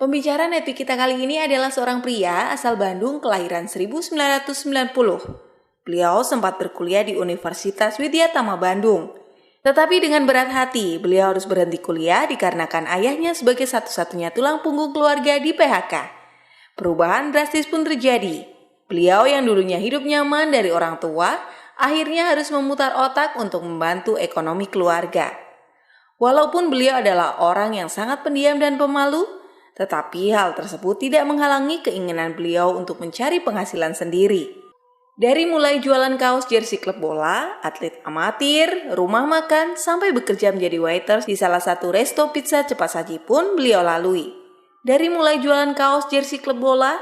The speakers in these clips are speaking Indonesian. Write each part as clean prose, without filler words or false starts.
Pembicara Netpi kita kali ini adalah seorang pria asal Bandung kelahiran 1990. Beliau sempat berkuliah di Universitas Widyatama Bandung. Tetapi dengan berat hati, beliau harus berhenti kuliah dikarenakan ayahnya sebagai satu-satunya tulang punggung keluarga di PHK. Perubahan drastis pun terjadi. Beliau yang dulunya hidup nyaman dari orang tua, akhirnya harus memutar otak untuk membantu ekonomi keluarga. Walaupun beliau adalah orang yang sangat pendiam dan pemalu, tetapi hal tersebut tidak menghalangi keinginan beliau untuk mencari penghasilan sendiri. Dari mulai jualan kaos jersey klub bola, atlet amatir, rumah makan, sampai bekerja menjadi waiters di salah satu resto pizza cepat saji pun beliau lalui. Dari mulai jualan kaos jersey klub bola,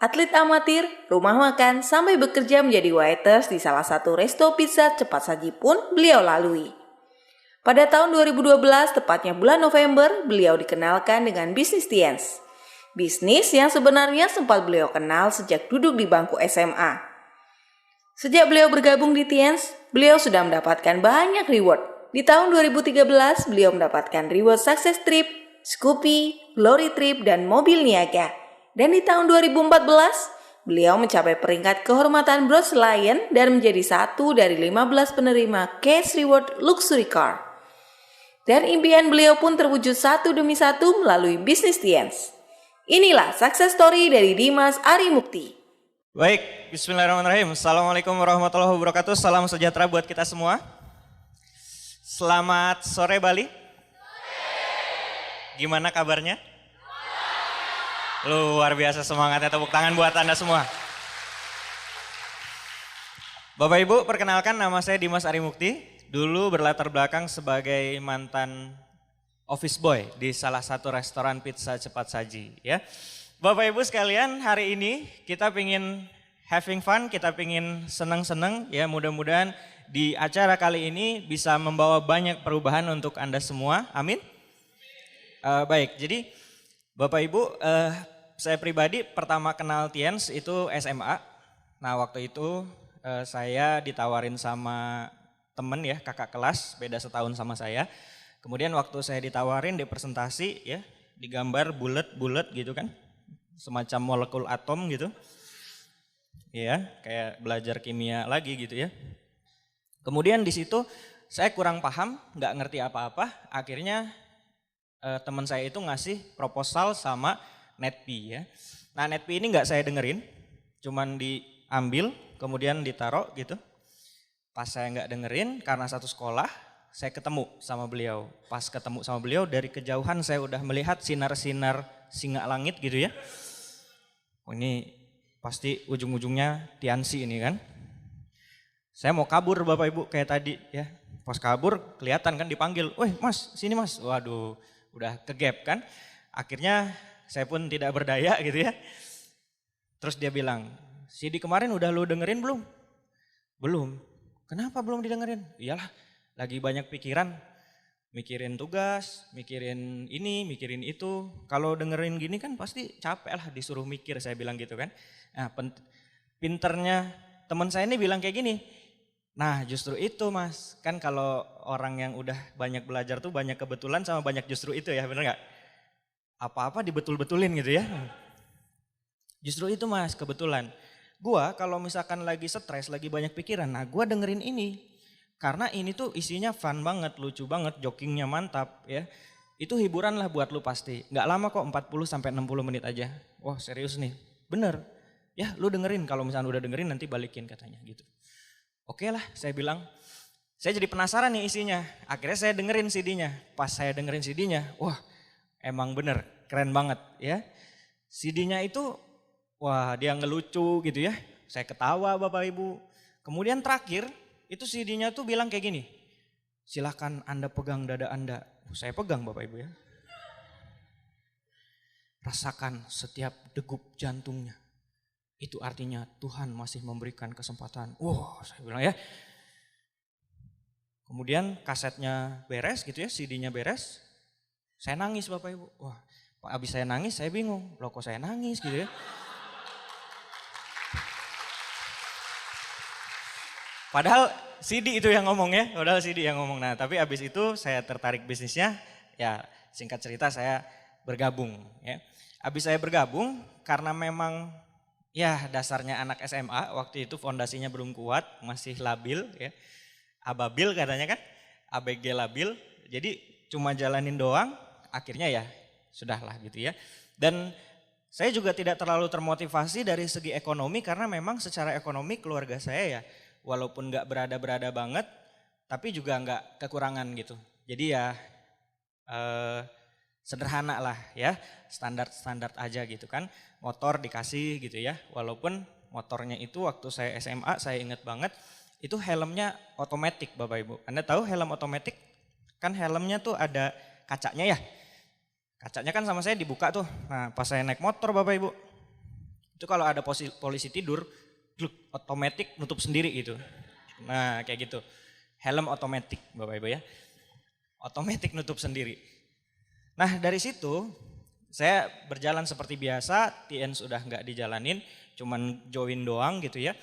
atlet amatir, rumah makan, sampai bekerja menjadi waiters di salah satu resto pizza cepat saji pun beliau lalui. Pada tahun 2012, tepatnya bulan November, beliau dikenalkan dengan bisnis Tiens. Bisnis yang sebenarnya sempat beliau kenal sejak duduk di bangku SMA. Sejak beliau bergabung di Tiens, beliau sudah mendapatkan banyak reward. Di tahun 2013, beliau mendapatkan reward Success Trip, Scoopy, Glory Trip, dan mobil niaga. Dan di tahun 2014, beliau mencapai peringkat kehormatan Bronze Lion dan menjadi satu dari 15 penerima Cash Reward Luxury Car. Dan impian beliau pun terwujud satu demi satu melalui bisnis Tiens. Inilah success story dari Dimas Arimukti. Baik, bismillahirrahmanirrahim. Assalamualaikum warahmatullahi wabarakatuh. Salam sejahtera buat kita semua. Selamat sore Bali. Gimana kabarnya? Luar biasa semangatnya, tepuk tangan buat Anda semua. Bapak Ibu, perkenalkan nama saya Dimas Arimukti. Dulu berlatar belakang sebagai mantan office boy di salah satu restoran pizza cepat saji. Ya, Bapak Ibu sekalian, hari ini kita pingin having fun, kita pingin seneng-seneng. Ya, mudah-mudahan di acara kali ini bisa membawa banyak perubahan untuk Anda semua. Amin. Baik, jadi Bapak Ibu, saya pribadi pertama kenal Tiens itu SMA. Nah, waktu itu saya ditawarin sama temen ya, kakak kelas, beda setahun sama saya. Kemudian waktu saya ditawarin di presentasi ya, digambar bulat-bulat gitu kan, semacam molekul atom gitu. Ya, kayak belajar kimia lagi gitu ya. Kemudian di situ saya kurang paham, nggak ngerti apa-apa. Akhirnya teman saya itu ngasih proposal sama Netpi ya. Nah, Netpi ini nggak saya dengerin, cuman diambil kemudian ditaruh gitu. Pas saya nggak dengerin karena satu sekolah, saya ketemu sama beliau. Pas ketemu sama beliau dari kejauhan saya udah melihat sinar-sinar singa langit gitu ya. Oh, ini pasti ujung-ujungnya Tiansi ini kan. Saya mau kabur Bapak Ibu kayak tadi ya. Pas kabur kelihatan kan dipanggil, "Weh Mas, sini Mas." Waduh, udah kegap kan. Akhirnya saya pun tidak berdaya gitu ya. Terus dia bilang, "CD kemarin udah lu dengerin belum?" "Belum." "Kenapa belum didengerin?" "Iyalah, lagi banyak pikiran, mikirin tugas, mikirin ini, mikirin itu. Kalau dengerin gini kan pasti capek lah disuruh mikir," saya bilang gitu kan. Nah, pinternya teman saya ini bilang kayak gini, "Nah justru itu Mas, kan kalau orang yang udah banyak belajar tuh banyak kebetulan sama banyak justru itu ya, bener gak? Apa-apa dibetul-betulin gitu ya. Justru itu Mas, kebetulan. Gua kalau misalkan lagi stres, lagi banyak pikiran, nah gua dengerin ini. Karena ini tuh isinya fun banget, lucu banget, jokingnya mantap ya. Itu hiburan lah buat lu pasti. Gak lama kok, 40-60 menit aja. Wah serius nih, bener. Ya lu dengerin, kalau misalnya udah dengerin nanti balikin katanya gitu. Oke lah saya bilang, saya jadi penasaran nih isinya. Akhirnya saya dengerin CD-nya. Pas saya dengerin CD-nya, wah emang bener, keren banget ya. CD-nya itu wah dia ngelucu gitu ya, saya ketawa Bapak Ibu. Kemudian terakhir itu CD-nya tuh bilang kayak gini, "Silahkan Anda pegang dada Anda." Saya pegang Bapak Ibu ya. "Rasakan setiap degup jantungnya. Itu artinya Tuhan masih memberikan kesempatan." Wah saya bilang ya. Kemudian kasetnya beres gitu ya, CD-nya beres. Saya nangis Bapak Ibu. Wah abis saya nangis saya bingung, loh kok saya nangis gitu ya. Padahal CD itu yang ngomong ya, padahal CD yang ngomong. Nah tapi abis itu saya tertarik bisnisnya, ya singkat cerita saya bergabung ya. Habis saya bergabung karena memang ya dasarnya anak SMA, waktu itu fondasinya belum kuat, masih labil ya. Ababil katanya kan, ABG labil. Jadi cuma jalanin doang, akhirnya ya sudahlah gitu ya. Dan saya juga tidak terlalu termotivasi dari segi ekonomi karena memang secara ekonomi keluarga saya ya walaupun nggak berada-berada banget, tapi juga nggak kekurangan gitu. Jadi ya sederhana lah ya, standar-standar aja gitu kan. Motor dikasih gitu ya, walaupun motornya itu waktu saya SMA saya ingat banget itu helmnya otomatis Bapak Ibu. Anda tahu helm otomatis? Kan helmnya tuh ada kacanya ya. Kacanya kan sama saya dibuka tuh. Nah pas saya naik motor Bapak Ibu, itu kalau ada polisi tidur, otomatis nutup sendiri gitu. Nah kayak gitu. Helm otomatis Bapak Ibu ya. Otomatis nutup sendiri. Nah dari situ saya berjalan seperti biasa, TN sudah nggak dijalanin, cuman join doang gitu ya.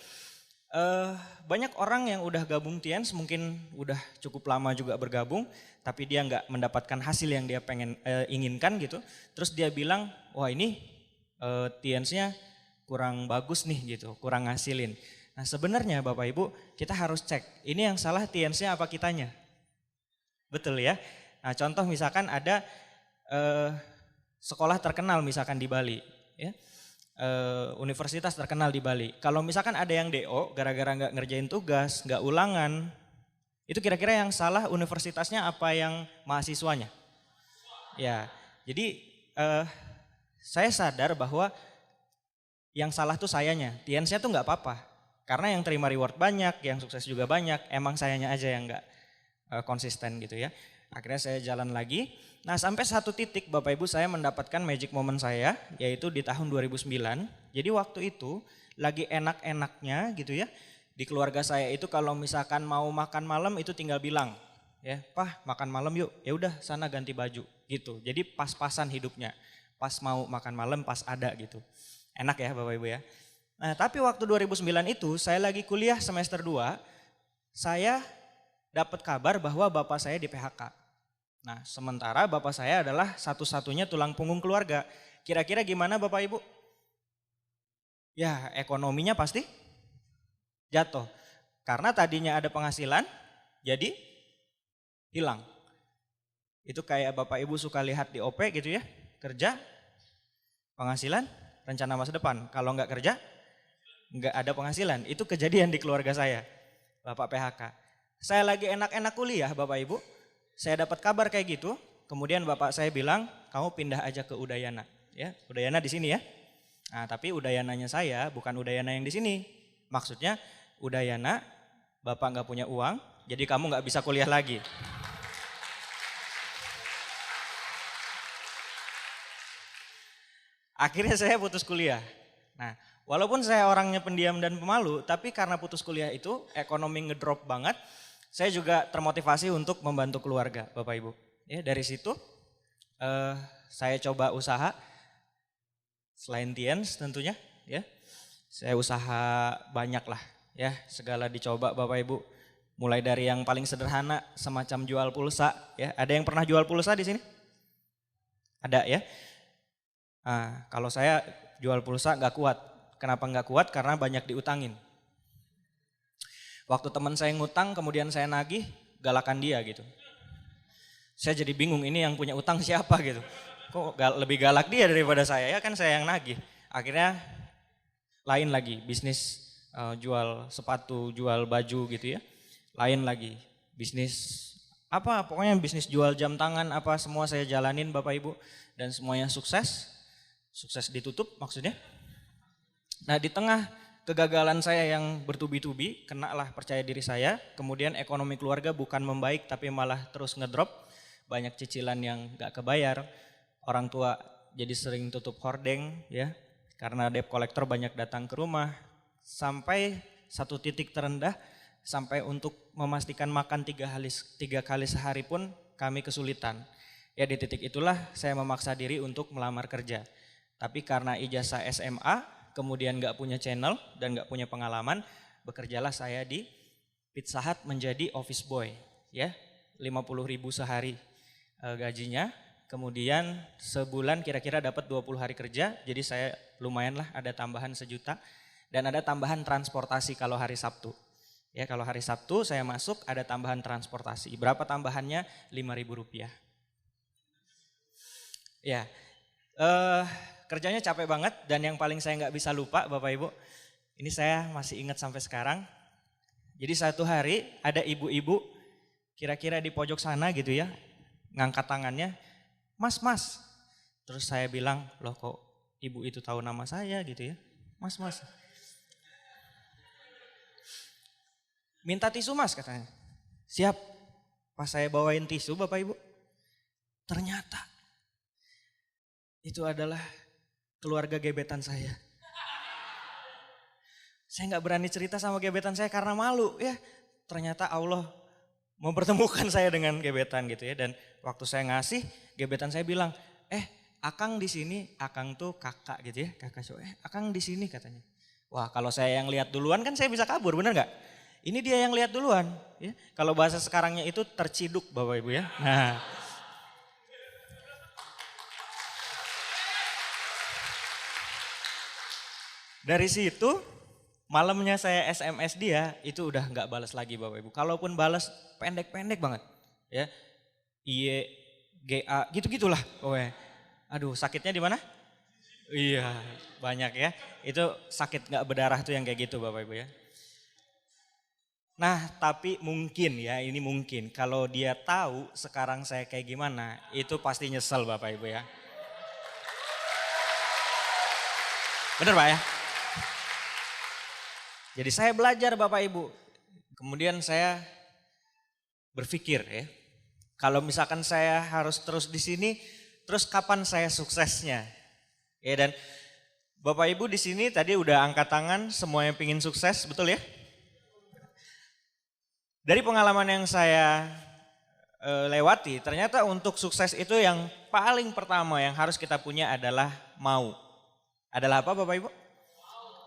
Banyak orang yang udah gabung TNS mungkin udah cukup lama juga bergabung, tapi dia nggak mendapatkan hasil yang dia inginkan gitu. Terus dia bilang, wah ini TNS-nya kurang bagus nih gitu, kurang ngasilin. Nah sebenarnya Bapak Ibu kita harus cek, ini yang salah TNS-nya apa kitanya? Betul ya. Nah contoh misalkan ada sekolah terkenal misalkan di Bali, ya, universitas terkenal di Bali. Kalau misalkan ada yang DO gara-gara nggak ngerjain tugas, nggak ulangan, itu kira-kira yang salah universitasnya apa yang mahasiswanya? Ya, jadi saya sadar bahwa yang salah tuh sayanya, TNS-nya tuh nggak apa-apa. Karena yang terima reward banyak, yang sukses juga banyak, emang sayanya aja yang nggak konsisten gitu ya. Akhirnya saya jalan lagi. Nah sampai satu titik Bapak Ibu saya mendapatkan magic moment saya yaitu di tahun 2009. Jadi waktu itu lagi enak-enaknya gitu ya. Di keluarga saya itu kalau misalkan mau makan malam itu tinggal bilang ya, "Pah, makan malam yuk." Ya udah sana ganti baju gitu. Jadi pas-pasan hidupnya. Pas mau makan malam pas ada gitu. Enak ya Bapak Ibu ya. Nah tapi waktu 2009 itu saya lagi kuliah semester 2, saya dapat kabar bahwa bapak saya di PHK. Nah sementara bapak saya adalah satu-satunya tulang punggung keluarga. Kira-kira gimana Bapak Ibu? Ya ekonominya pasti jatuh. Karena tadinya ada penghasilan jadi hilang. Itu kayak Bapak Ibu suka lihat di OP gitu ya. Kerja, penghasilan, rencana masa depan. Kalau nggak kerja, nggak ada penghasilan. Itu kejadian di keluarga saya, Bapak PHK. Saya lagi enak-enak kuliah Bapak Ibu, saya dapat kabar kayak gitu, kemudian bapak saya bilang, kamu pindah aja ke Udayana. Ya, Udayana di sini ya. Nah tapi Udayananya saya bukan Udayana yang di sini. Maksudnya Udayana, bapak nggak punya uang, jadi kamu nggak bisa kuliah lagi. Akhirnya saya putus kuliah. Nah walaupun saya orangnya pendiam dan pemalu, tapi karena putus kuliah itu ekonomi ngedrop banget, saya juga termotivasi untuk membantu keluarga Bapak Ibu. Ya, dari situ saya coba usaha selain TNS tentunya ya. Saya usaha banyak lah ya, segala dicoba Bapak Ibu. Mulai dari yang paling sederhana semacam jual pulsa ya. Ada yang pernah jual pulsa di sini? Ada ya. Nah, kalau saya jual pulsa nggak kuat. Kenapa nggak kuat? Karena banyak diutangin. Waktu teman saya ngutang kemudian saya nagih, galakan dia gitu. Saya jadi bingung ini yang punya utang siapa gitu. Kok lebih galak dia daripada saya, ya kan saya yang nagih. Akhirnya lain lagi bisnis jual sepatu, jual baju gitu ya. Lain lagi bisnis apa pokoknya bisnis jual jam tangan apa semua saya jalanin Bapak Ibu. Dan semuanya sukses, sukses ditutup maksudnya. Nah di tengah kegagalan saya yang bertubi-tubi, kenalah percaya diri saya, kemudian ekonomi keluarga bukan membaik tapi malah terus ngedrop, banyak cicilan yang gak kebayar, orang tua jadi sering tutup hordeng ya, karena debt collector banyak datang ke rumah, sampai satu titik terendah, sampai untuk memastikan makan 3 kali sehari pun kami kesulitan. Ya di titik itulah saya memaksa diri untuk melamar kerja, tapi karena ijazah SMA, kemudian nggak punya channel dan nggak punya pengalaman, bekerjalah saya di Pizza Hut menjadi office boy, ya 50.000 sehari gajinya. kemudian sebulan kira-kira dapat 20 hari kerja, jadi saya lumayan lah ada tambahan 1 juta. Dan ada tambahan transportasi kalau hari Sabtu. Ya, kalau hari Sabtu saya masuk ada tambahan transportasi. Berapa tambahannya? Rp5.000. Ya, kerjanya capek banget dan yang paling saya nggak bisa lupa Bapak Ibu, ini saya masih ingat sampai sekarang. Jadi satu hari ada ibu-ibu kira-kira di pojok sana gitu ya, ngangkat tangannya, "Mas, mas." Terus saya bilang, "Loh kok ibu itu tahu nama saya gitu ya? Mas, mas. Minta tisu mas," katanya. Siap. Pas saya bawain tisu Bapak Ibu, ternyata itu adalah keluarga gebetan saya. Saya nggak berani cerita sama gebetan saya karena malu ya. Ternyata Allah mempertemukan saya dengan gebetan gitu ya. Dan waktu saya ngasih, gebetan saya bilang, Akang di sini, Akang tuh kakak gitu ya, kakak cowok. Akang di sini katanya. Wah, kalau saya yang lihat duluan kan saya bisa kabur, bener nggak? Ini dia yang lihat duluan. Ya. Kalau bahasa sekarangnya itu terciduk Bapak Ibu ya. Nah, dari situ malamnya saya SMS dia itu udah nggak balas lagi Bapak Ibu. Kalaupun balas pendek-pendek banget, ya, IE, GA, gitu-gitulah. Aduh, sakitnya di mana? Iya, banyak ya. Itu sakit nggak berdarah tuh yang kayak gitu Bapak Ibu ya. Nah, tapi mungkin ya, ini mungkin kalau dia tahu sekarang saya kayak gimana, itu pasti nyesel Bapak Ibu ya. Bener Pak ya? Jadi saya belajar Bapak Ibu. Kemudian saya berpikir ya, kalau misalkan saya harus terus di sini, terus kapan saya suksesnya? Ya, dan Bapak Ibu di sini tadi udah angkat tangan, semua yang pingin sukses, betul ya? Dari pengalaman yang saya lewati, ternyata untuk sukses itu yang paling pertama yang harus kita punya adalah mau. Adalah apa Bapak Ibu?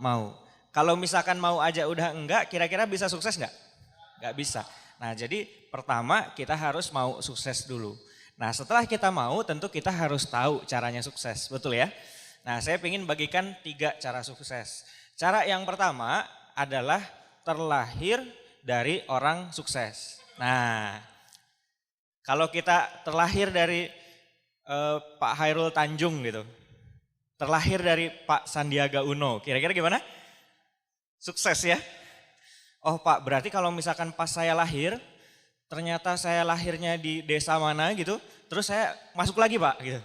Mau. Kalau misalkan mau aja udah enggak, kira-kira bisa sukses enggak? Enggak bisa. Nah, jadi pertama kita harus mau sukses dulu. Nah, setelah kita mau tentu kita harus tahu caranya sukses, betul ya? Nah, saya ingin bagikan 3 cara sukses. Cara yang pertama adalah terlahir dari orang sukses. Nah, kalau kita terlahir dari Pak Hairul Tanjung gitu, terlahir dari Pak Sandiaga Uno, kira-kira gimana? Sukses ya? Oh Pak, berarti kalau misalkan pas saya lahir, ternyata saya lahirnya di desa mana gitu, terus saya masuk lagi Pak gitu.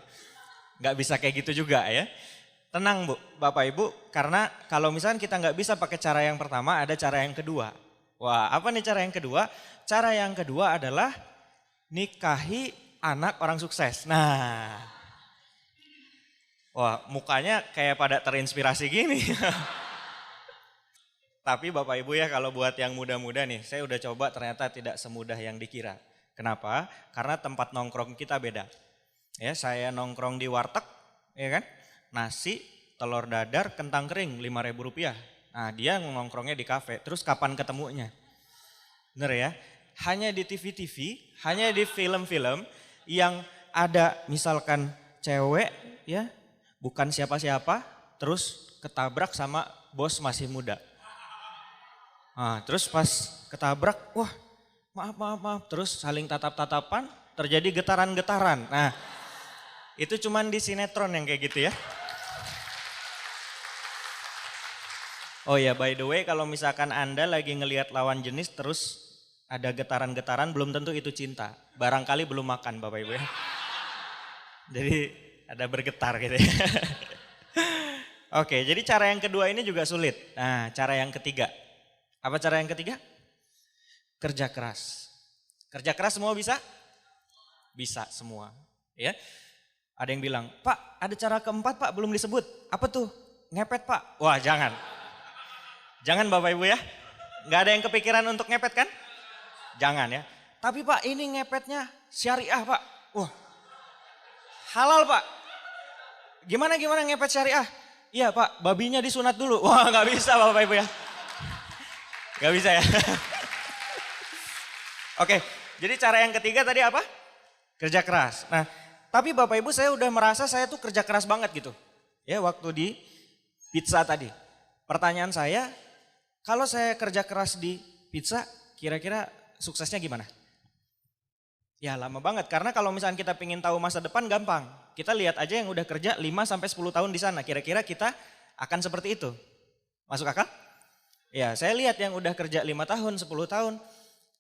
Nggak bisa kayak gitu juga ya. Tenang Bu, Bapak Ibu, karena kalau misalkan kita nggak bisa pakai cara yang pertama, ada cara yang kedua. Wah, apa nih cara yang kedua? Cara yang kedua adalah nikahi anak orang sukses. Nah, wah mukanya kayak pada terinspirasi gini. Tapi Bapak Ibu ya kalau buat yang muda-muda nih, saya udah coba ternyata tidak semudah yang dikira. Kenapa? Karena tempat nongkrong kita beda. Ya, saya nongkrong di warteg, ya kan? Nasi, telur dadar, kentang kering Rp5.000. Nah dia nongkrongnya di kafe, terus kapan ketemunya? Bener ya, hanya di TV-TV, hanya di film-film yang ada misalkan cewek ya, bukan siapa-siapa, terus ketabrak sama bos masih muda. Nah, terus pas ketabrak, wah maaf, terus saling tatap-tatapan, terjadi getaran-getaran. Nah itu cuman di sinetron yang kayak gitu ya. Oh ya, by the way kalau misalkan Anda lagi ngelihat lawan jenis terus ada getaran-getaran belum tentu itu cinta. Barangkali belum makan Bapak Ibu ya. Jadi ada bergetar gitu ya. Oke, jadi cara yang kedua ini juga sulit. Nah, cara yang ketiga. Apa cara yang ketiga? Kerja keras. Kerja keras semua bisa? Bisa semua. Ya. Ada yang bilang, Pak ada cara keempat Pak belum disebut. Apa tuh? Ngepet Pak. Wah jangan. Jangan Bapak Ibu ya. Gak ada yang kepikiran untuk ngepet kan? Jangan ya. Tapi Pak ini ngepetnya syariah Pak. Wah halal Pak. Gimana ngepet syariah? Iya Pak babinya disunat dulu. Wah gak bisa Bapak Ibu ya. Gak bisa ya. Oke jadi cara yang ketiga tadi apa? Kerja keras. Nah tapi Bapak Ibu saya udah merasa saya tuh kerja keras banget gitu. Ya waktu di pizza tadi. Pertanyaan saya, kalau saya kerja keras di pizza, kira-kira suksesnya gimana? Ya lama banget, karena kalau misalnya kita pengen tahu masa depan gampang. Kita lihat aja yang udah kerja 5-10 tahun di sana, kira-kira kita akan seperti itu. Masuk akal? Ya saya lihat yang udah kerja 5 tahun, 10 tahun,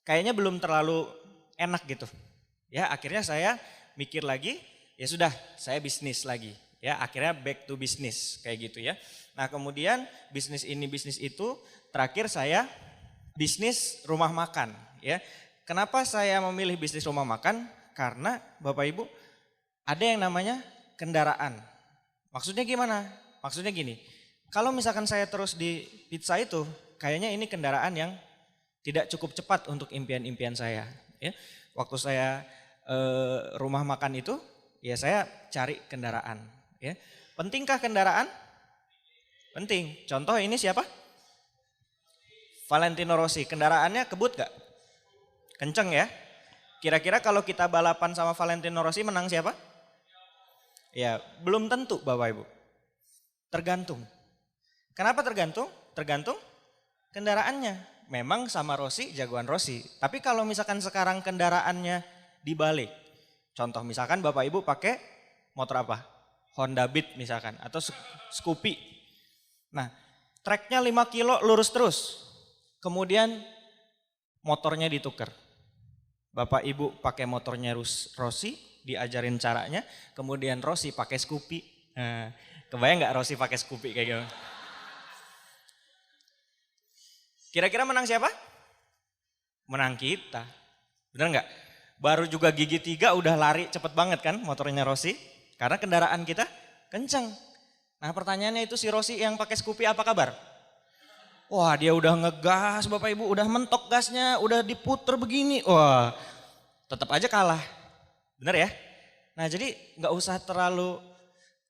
kayaknya belum terlalu enak gitu. Ya akhirnya saya mikir lagi, ya sudah saya bisnis lagi. Ya akhirnya back to business kayak gitu ya. Nah kemudian bisnis ini bisnis itu, terakhir saya bisnis rumah makan ya. Kenapa saya memilih bisnis rumah makan? Karena Bapak Ibu ada yang namanya kendaraan. Maksudnya gimana? Maksudnya gini, kalau misalkan saya terus di pizza itu, kayaknya ini kendaraan yang tidak cukup cepat untuk impian-impian saya. Ya. Waktu saya rumah makan itu, ya saya cari kendaraan. Ya. Pentingkah kendaraan? Penting. Contoh ini siapa? Valentino Rossi. Kendaraannya kebut gak? Kenceng ya. Kira-kira kalau kita balapan sama Valentino Rossi menang siapa? Ya belum tentu Bapak Ibu. Tergantung. Kenapa tergantung? Tergantung kendaraannya. Memang sama Rossi jagoan Rossi. Tapi kalau misalkan sekarang kendaraannya dibalik. Contoh misalkan Bapak Ibu pakai motor apa? Honda Beat misalkan atau Scoopy. Nah treknya 5 kilo lurus terus. Kemudian motornya ditukar. Bapak Ibu pakai motornya Rossi, diajarin caranya. Kemudian Rossi pakai Scoopy. Nah, kebayang gak Rossi pakai Scoopy kayak gitu? Kira-kira menang siapa? Menang kita. Bener gak? Baru juga gigi 3 udah lari cepet banget kan motornya Rossi. Karena kendaraan kita kenceng. Nah pertanyaannya itu si Rossi yang pakai Scoopy apa kabar? Wah dia udah ngegas Bapak Ibu, udah mentok gasnya, udah diputer begini. Wah tetap aja kalah. Bener ya? Nah jadi gak usah terlalu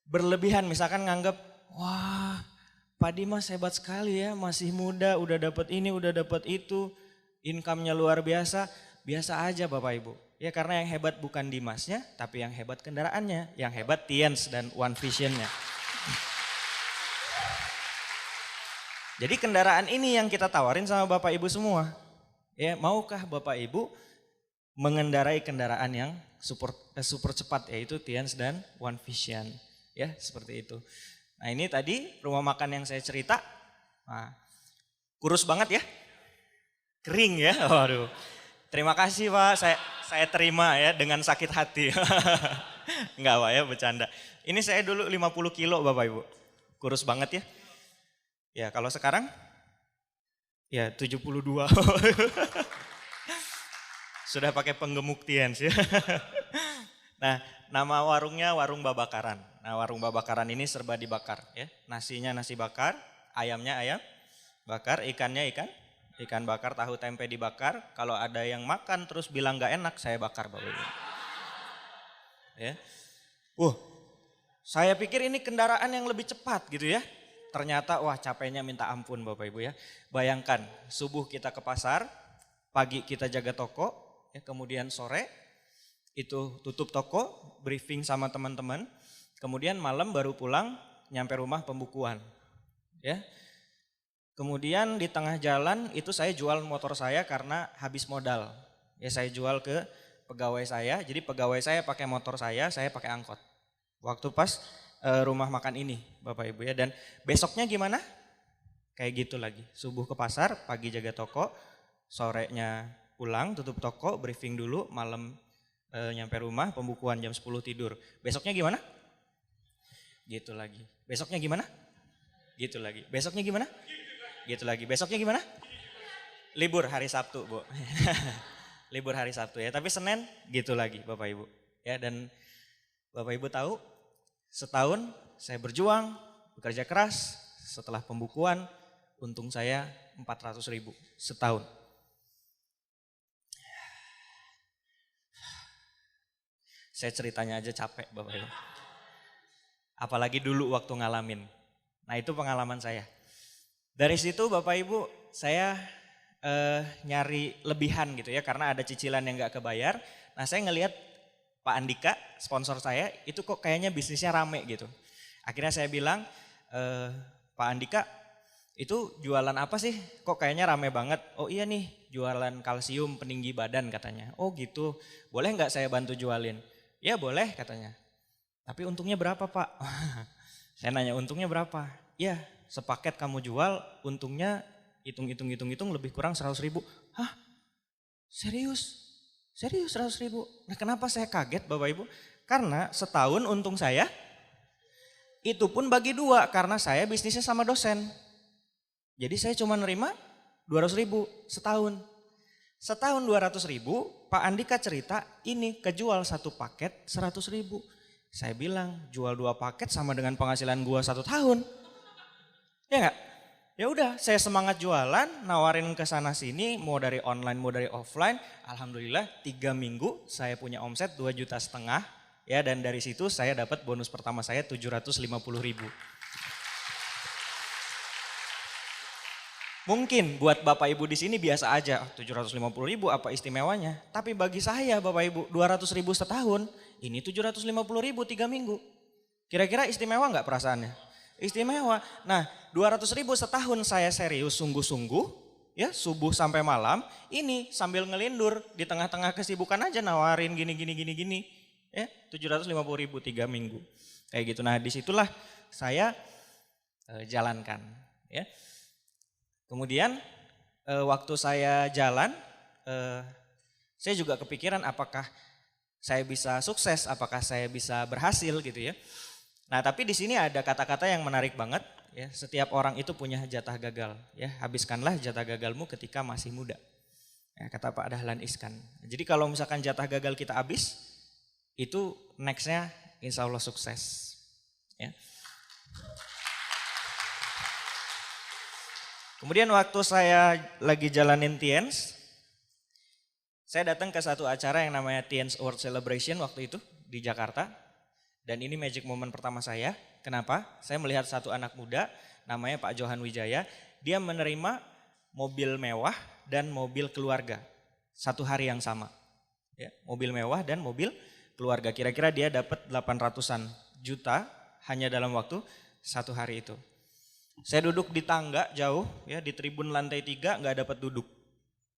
berlebihan misalkan nganggep wah Pak Dimas hebat sekali ya, masih muda, udah dapat ini, udah dapat itu, income-nya luar biasa. Biasa aja Bapak Ibu. Ya karena yang hebat bukan Dimasnya, tapi yang hebat kendaraannya, yang hebat Tiens dan One Vision-nya. Jadi kendaraan ini yang kita tawarin sama Bapak Ibu semua. Ya, maukah Bapak Ibu mengendarai kendaraan yang super cepat yaitu Tiens dan One Vision. Ya, seperti itu. Nah, ini tadi rumah makan yang saya cerita. Nah, kurus banget ya. Kering ya. Waduh. Terima kasih Pak, saya terima ya dengan sakit hati. Enggak Pak ya, bercanda. Ini saya dulu 50 kilo Bapak Ibu. Kurus banget ya. Ya kalau sekarang ya 72. Sudah pakai penggemuk Tiens ya. Nah nama warungnya Warung Babakaran. Nah Warung Babakaran ini serba dibakar ya. Nasinya nasi bakar, ayamnya ayam bakar, ikannya ikan bakar, tahu tempe dibakar. Kalau ada yang makan terus bilang gak enak, saya bakar Bapak Ibu. Ya. Saya pikir ini kendaraan yang lebih cepat gitu ya. Ternyata wah capeknya minta ampun Bapak Ibu ya. Bayangkan subuh kita ke pasar, pagi kita jaga toko, ya, kemudian sore itu tutup toko, briefing sama teman-teman, kemudian malam baru pulang, nyampe rumah pembukuan. Ya. Kemudian di tengah jalan itu saya jual motor saya karena habis modal. Ya saya jual ke pegawai saya, jadi pegawai saya pakai motor saya pakai angkot. Waktu pas rumah makan ini Bapak Ibu ya, dan besoknya gimana? Kayak gitu lagi, subuh ke pasar, pagi jaga toko, sorenya pulang tutup toko, briefing dulu, malam nyampe rumah, pembukuan jam 10 tidur. Besoknya gimana? Gitu lagi. Besoknya gimana? Gitu lagi. Besoknya gimana? Gitu lagi. Besoknya gimana? Libur hari Sabtu Bu. Libur hari Sabtu ya, tapi Senin gitu lagi Bapak Ibu ya. Dan Bapak Ibu tahu setahun saya berjuang, bekerja keras, setelah pembukuan untung saya 400.000 setahun. Saya ceritanya aja capek Bapak Ibu. Apalagi dulu waktu ngalamin. Nah itu pengalaman saya. Dari situ Bapak Ibu saya nyari lebihan gitu ya, karena ada cicilan yang gak kebayar. Nah saya ngelihat Pak Andika, sponsor saya, itu kok kayaknya bisnisnya rame gitu. Akhirnya saya bilang, Pak Andika, itu jualan apa sih? Kok kayaknya rame banget? Oh iya nih, jualan kalsium peninggi badan katanya. Oh gitu, boleh nggak saya bantu jualin? Ya boleh katanya. Tapi untungnya berapa Pak? Saya nanya untungnya berapa? Ya sepaket kamu jual, untungnya hitung lebih kurang 100.000. Hah? Serius? Serius 100.000? Nah kenapa saya kaget Bapak Ibu? Karena setahun untung saya, itu pun bagi dua karena saya bisnisnya sama dosen. Jadi saya cuma nerima 200.000 setahun. Setahun 200.000, Pak Andika cerita ini kejual satu paket 100.000. Saya bilang jual 2 paket sama dengan penghasilan gua 1 tahun. Ya enggak? Ya udah saya semangat jualan, nawarin ke sana sini mau dari online mau dari offline. Alhamdulillah 3 minggu saya punya omset 2,5 juta ya, dan dari situ saya dapat bonus pertama saya 750.000. Mungkin buat Bapak Ibu di sini biasa aja, 750.000 apa istimewanya. Tapi bagi saya Bapak Ibu 200.000 setahun, ini 750.000 3 minggu. Kira-kira istimewa nggak perasaannya? Istimewa. Nah 200.000 setahun saya serius sungguh-sungguh, ya subuh sampai malam, ini sambil ngelindur di tengah-tengah kesibukan aja nawarin gini, ya 750.000 3 minggu. Kayak gitu, nah disitulah saya jalankan ya. Kemudian waktu saya jalan, saya juga kepikiran apakah saya bisa sukses, apakah saya bisa berhasil gitu ya. Nah tapi di sini ada kata-kata yang menarik banget ya. Setiap orang itu punya jatah gagal ya. Habiskanlah jatah gagalmu ketika masih muda. Ya, kata Pak Dahlan Iskan. Jadi kalau misalkan jatah gagal kita habis, itu nextnya insya Allah sukses. Ya. Kemudian waktu saya lagi jalanin Tiens, saya datang ke satu acara yang namanya Tiens World Celebration waktu itu di Jakarta. Dan ini magic moment pertama saya. Kenapa? Saya melihat satu anak muda namanya Pak Johan Wijaya. Dia menerima mobil mewah dan mobil keluarga. Satu hari yang sama. Ya, mobil mewah dan mobil keluarga. Kira-kira dia dapat 800-an juta hanya dalam waktu satu hari itu. Saya duduk di tangga jauh ya, di tribun lantai 3 nggak dapat duduk.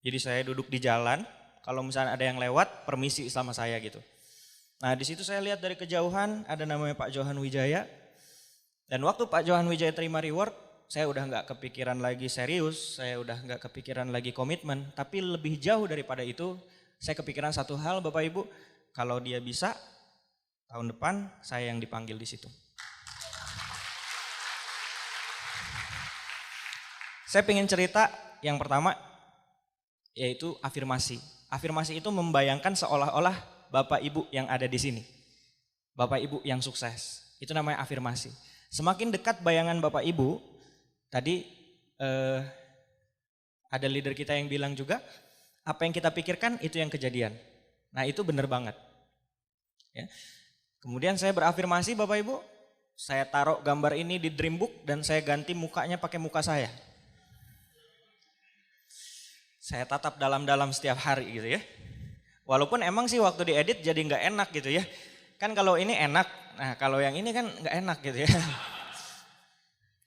Jadi saya duduk di jalan, kalau misalnya ada yang lewat permisi sama saya gitu. Nah di situ saya lihat dari kejauhan ada namanya Pak Johan Wijaya. Dan waktu Pak Johan Wijaya terima reward, saya udah nggak kepikiran lagi serius, saya udah nggak kepikiran lagi komitmen. Tapi lebih jauh daripada itu, saya kepikiran satu hal Bapak Ibu, kalau dia bisa tahun depan saya yang dipanggil di situ. Saya pengen cerita yang pertama yaitu afirmasi. Afirmasi itu membayangkan seolah-olah Bapak Ibu yang ada di sini. Bapak Ibu yang sukses. Itu namanya afirmasi. Semakin dekat bayangan Bapak Ibu, tadi ada leader kita yang bilang juga, apa yang kita pikirkan itu yang kejadian. Nah itu benar banget. Ya. Kemudian saya berafirmasi Bapak Ibu, saya taruh gambar ini di Dreambook dan saya ganti mukanya pakai muka saya. Saya tatap dalam-dalam setiap hari gitu ya. Walaupun emang sih waktu diedit jadi nggak enak gitu ya. Kan kalau ini enak, nah kalau yang ini kan nggak enak gitu ya.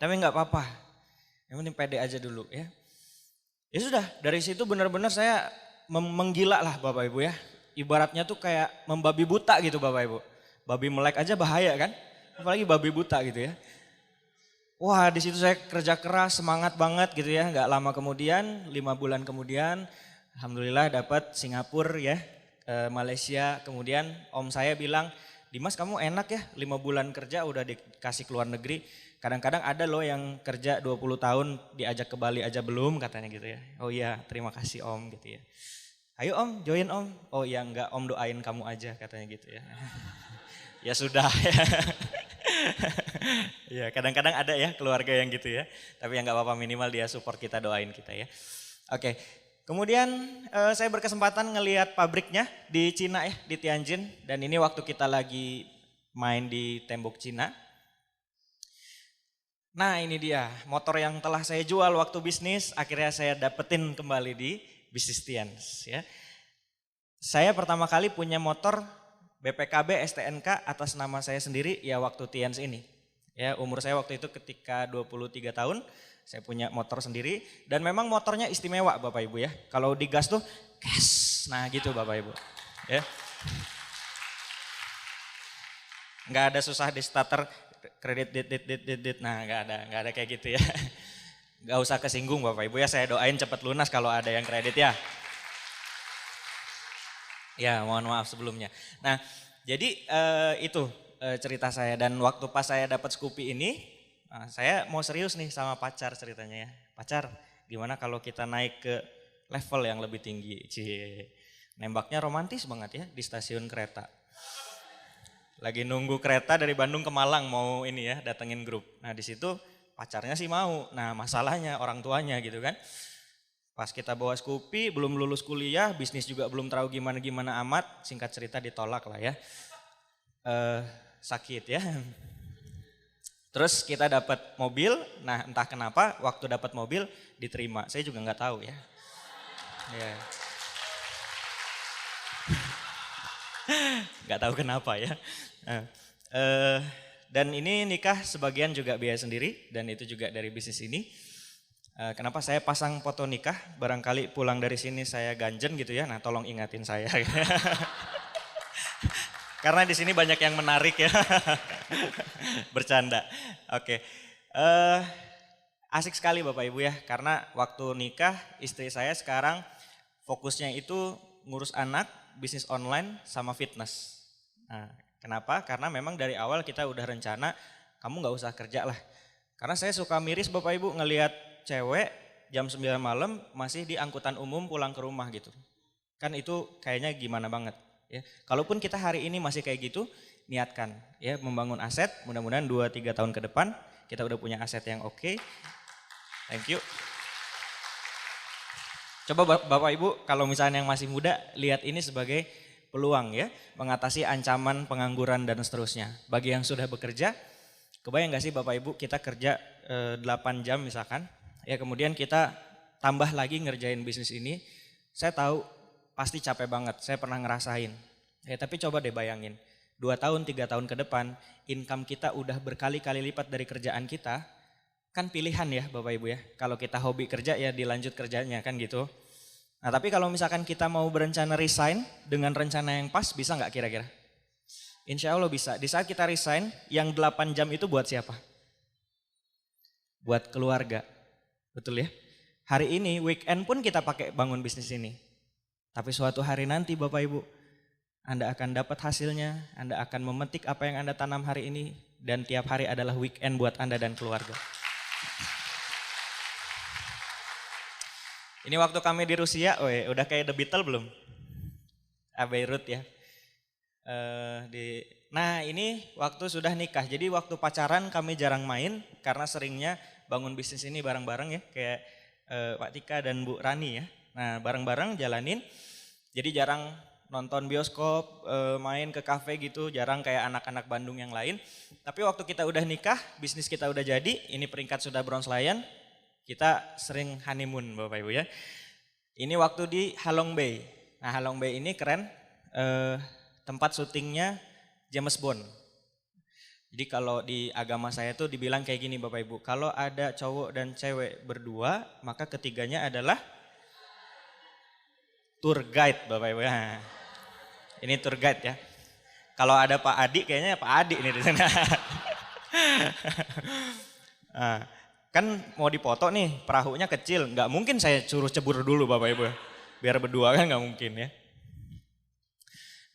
Tapi nggak apa-apa, yang penting pede aja dulu ya. Ya sudah, dari situ benar-benar saya menggila lah Bapak Ibu ya. Ibaratnya tuh kayak membabi buta gitu Bapak Ibu. Babi melek aja bahaya kan, apalagi babi buta gitu ya. Wah di situ saya kerja keras, semangat banget gitu ya. Gak lama kemudian, 5 bulan kemudian, alhamdulillah dapat Singapura ya, Malaysia. Kemudian om saya bilang, Dimas kamu enak ya 5 bulan kerja udah dikasih keluar negeri. Kadang-kadang ada loh yang kerja 20 tahun diajak ke Bali aja belum katanya gitu ya. Oh iya terima kasih om gitu ya. Ayo om join om. Oh iya enggak om doain kamu aja katanya gitu ya. Ya sudah ya. Ya kadang-kadang ada ya keluarga yang gitu ya. Tapi yang gak apa-apa minimal dia support kita, doain kita ya. Oke, kemudian saya berkesempatan ngelihat pabriknya di Cina ya, di Tianjin. Dan ini waktu kita lagi main di tembok Cina. Nah ini dia motor yang telah saya jual waktu bisnis, akhirnya saya dapetin kembali di bisnis Tiens ya. Saya pertama kali punya motor BPKB STNK atas nama saya sendiri ya waktu Tians ini. Ya, umur saya waktu itu ketika 23 tahun, saya punya motor sendiri dan memang motornya istimewa Bapak Ibu ya. Kalau digas tuh gas. Nah, gitu Bapak Ibu. Ya. Nggak ada susah di starter kredit dit. Nah, nggak ada kayak gitu ya. Nggak usah kesinggung Bapak Ibu ya, saya doain cepat lunas kalau ada yang kredit ya. Ya, mohon maaf sebelumnya. Nah, jadi itu cerita saya dan waktu pas saya dapat Scoopy ini, saya mau serius nih sama pacar ceritanya ya. Pacar, gimana kalau kita naik ke level yang lebih tinggi? Cie. Nembaknya romantis banget ya di stasiun kereta. Lagi nunggu kereta dari Bandung ke Malang mau ini ya, datengin grup. Nah, di situ pacarnya sih mau. Nah, masalahnya orang tuanya gitu kan. Pas kita bawa Scoopy, belum lulus kuliah, bisnis juga belum tahu gimana-gimana amat, singkat cerita ditolak lah ya. Sakit ya. Terus kita dapat mobil, nah entah kenapa waktu dapat mobil diterima, saya juga nggak tahu ya. Ya. Nggak tahu kenapa ya. Dan ini nikah sebagian juga biaya sendiri, dan itu juga dari bisnis ini. Kenapa saya pasang foto nikah, barangkali pulang dari sini saya ganjen gitu ya, nah tolong ingatin saya. Karena di sini banyak yang menarik ya, bercanda. Oke, asik sekali Bapak Ibu ya, karena waktu nikah istri saya sekarang fokusnya itu ngurus anak, bisnis online, sama fitness. Nah, kenapa? Karena memang dari awal kita udah rencana, kamu nggak usah kerja lah. Karena saya suka miris Bapak Ibu ngelihat cewek jam 9 malam masih di angkutan umum pulang ke rumah gitu. Kan itu kayaknya gimana banget ya. Kalaupun kita hari ini masih kayak gitu, niatkan ya membangun aset, mudah-mudahan 2-3 tahun ke depan kita udah punya aset yang oke. Thank you. Coba Bapak Ibu kalau misalnya yang masih muda lihat ini sebagai peluang ya, mengatasi ancaman pengangguran dan seterusnya. Bagi yang sudah bekerja, kebayang gak sih Bapak Ibu kita kerja 8 jam misalkan, ya kemudian kita tambah lagi ngerjain bisnis ini, saya tahu pasti capek banget, saya pernah ngerasain. Ya tapi coba deh bayangin, 2 tahun, 3 tahun ke depan, income kita udah berkali-kali lipat dari kerjaan kita, kan pilihan ya Bapak Ibu ya. Kalau kita hobi kerja ya dilanjut kerjanya kan gitu. Nah tapi kalau misalkan kita mau berencana resign dengan rencana yang pas, bisa nggak kira-kira? Insya Allah bisa. Di saat kita resign, yang 8 jam itu buat siapa? Buat keluarga. Betul ya? Hari ini weekend pun kita pakai bangun bisnis ini. Tapi suatu hari nanti Bapak Ibu, Anda akan dapat hasilnya, Anda akan memetik apa yang Anda tanam hari ini, dan tiap hari adalah weekend buat Anda dan keluarga. Ini waktu kami di Rusia, udah kayak The Beatles belum? Beirut ya. Nah ini waktu sudah nikah, jadi waktu pacaran kami jarang main karena seringnya bangun bisnis ini bareng-bareng ya, kayak Pak Tika dan Bu Rani ya. Nah bareng-bareng jalanin, jadi jarang nonton bioskop, main ke kafe gitu, jarang kayak anak-anak Bandung yang lain. Tapi waktu kita udah nikah, bisnis kita udah jadi, ini peringkat sudah Bronze Lion, kita sering honeymoon Bapak Ibu ya. Ini waktu di Halong Bay. Nah Halong Bay ini keren, tempat syutingnya James Bond. Jadi kalau di agama saya tuh dibilang kayak gini Bapak Ibu, kalau ada cowok dan cewek berdua, maka ketiganya adalah tour guide Bapak Ibu. Nah, ini tour guide ya. Kalau ada Pak Adi, kayaknya Pak Adi ini di sana. Nah, kan mau dipoto nih, perahunya kecil, nggak mungkin saya suruh cebur dulu Bapak Ibu. Biar berdua kan nggak mungkin ya.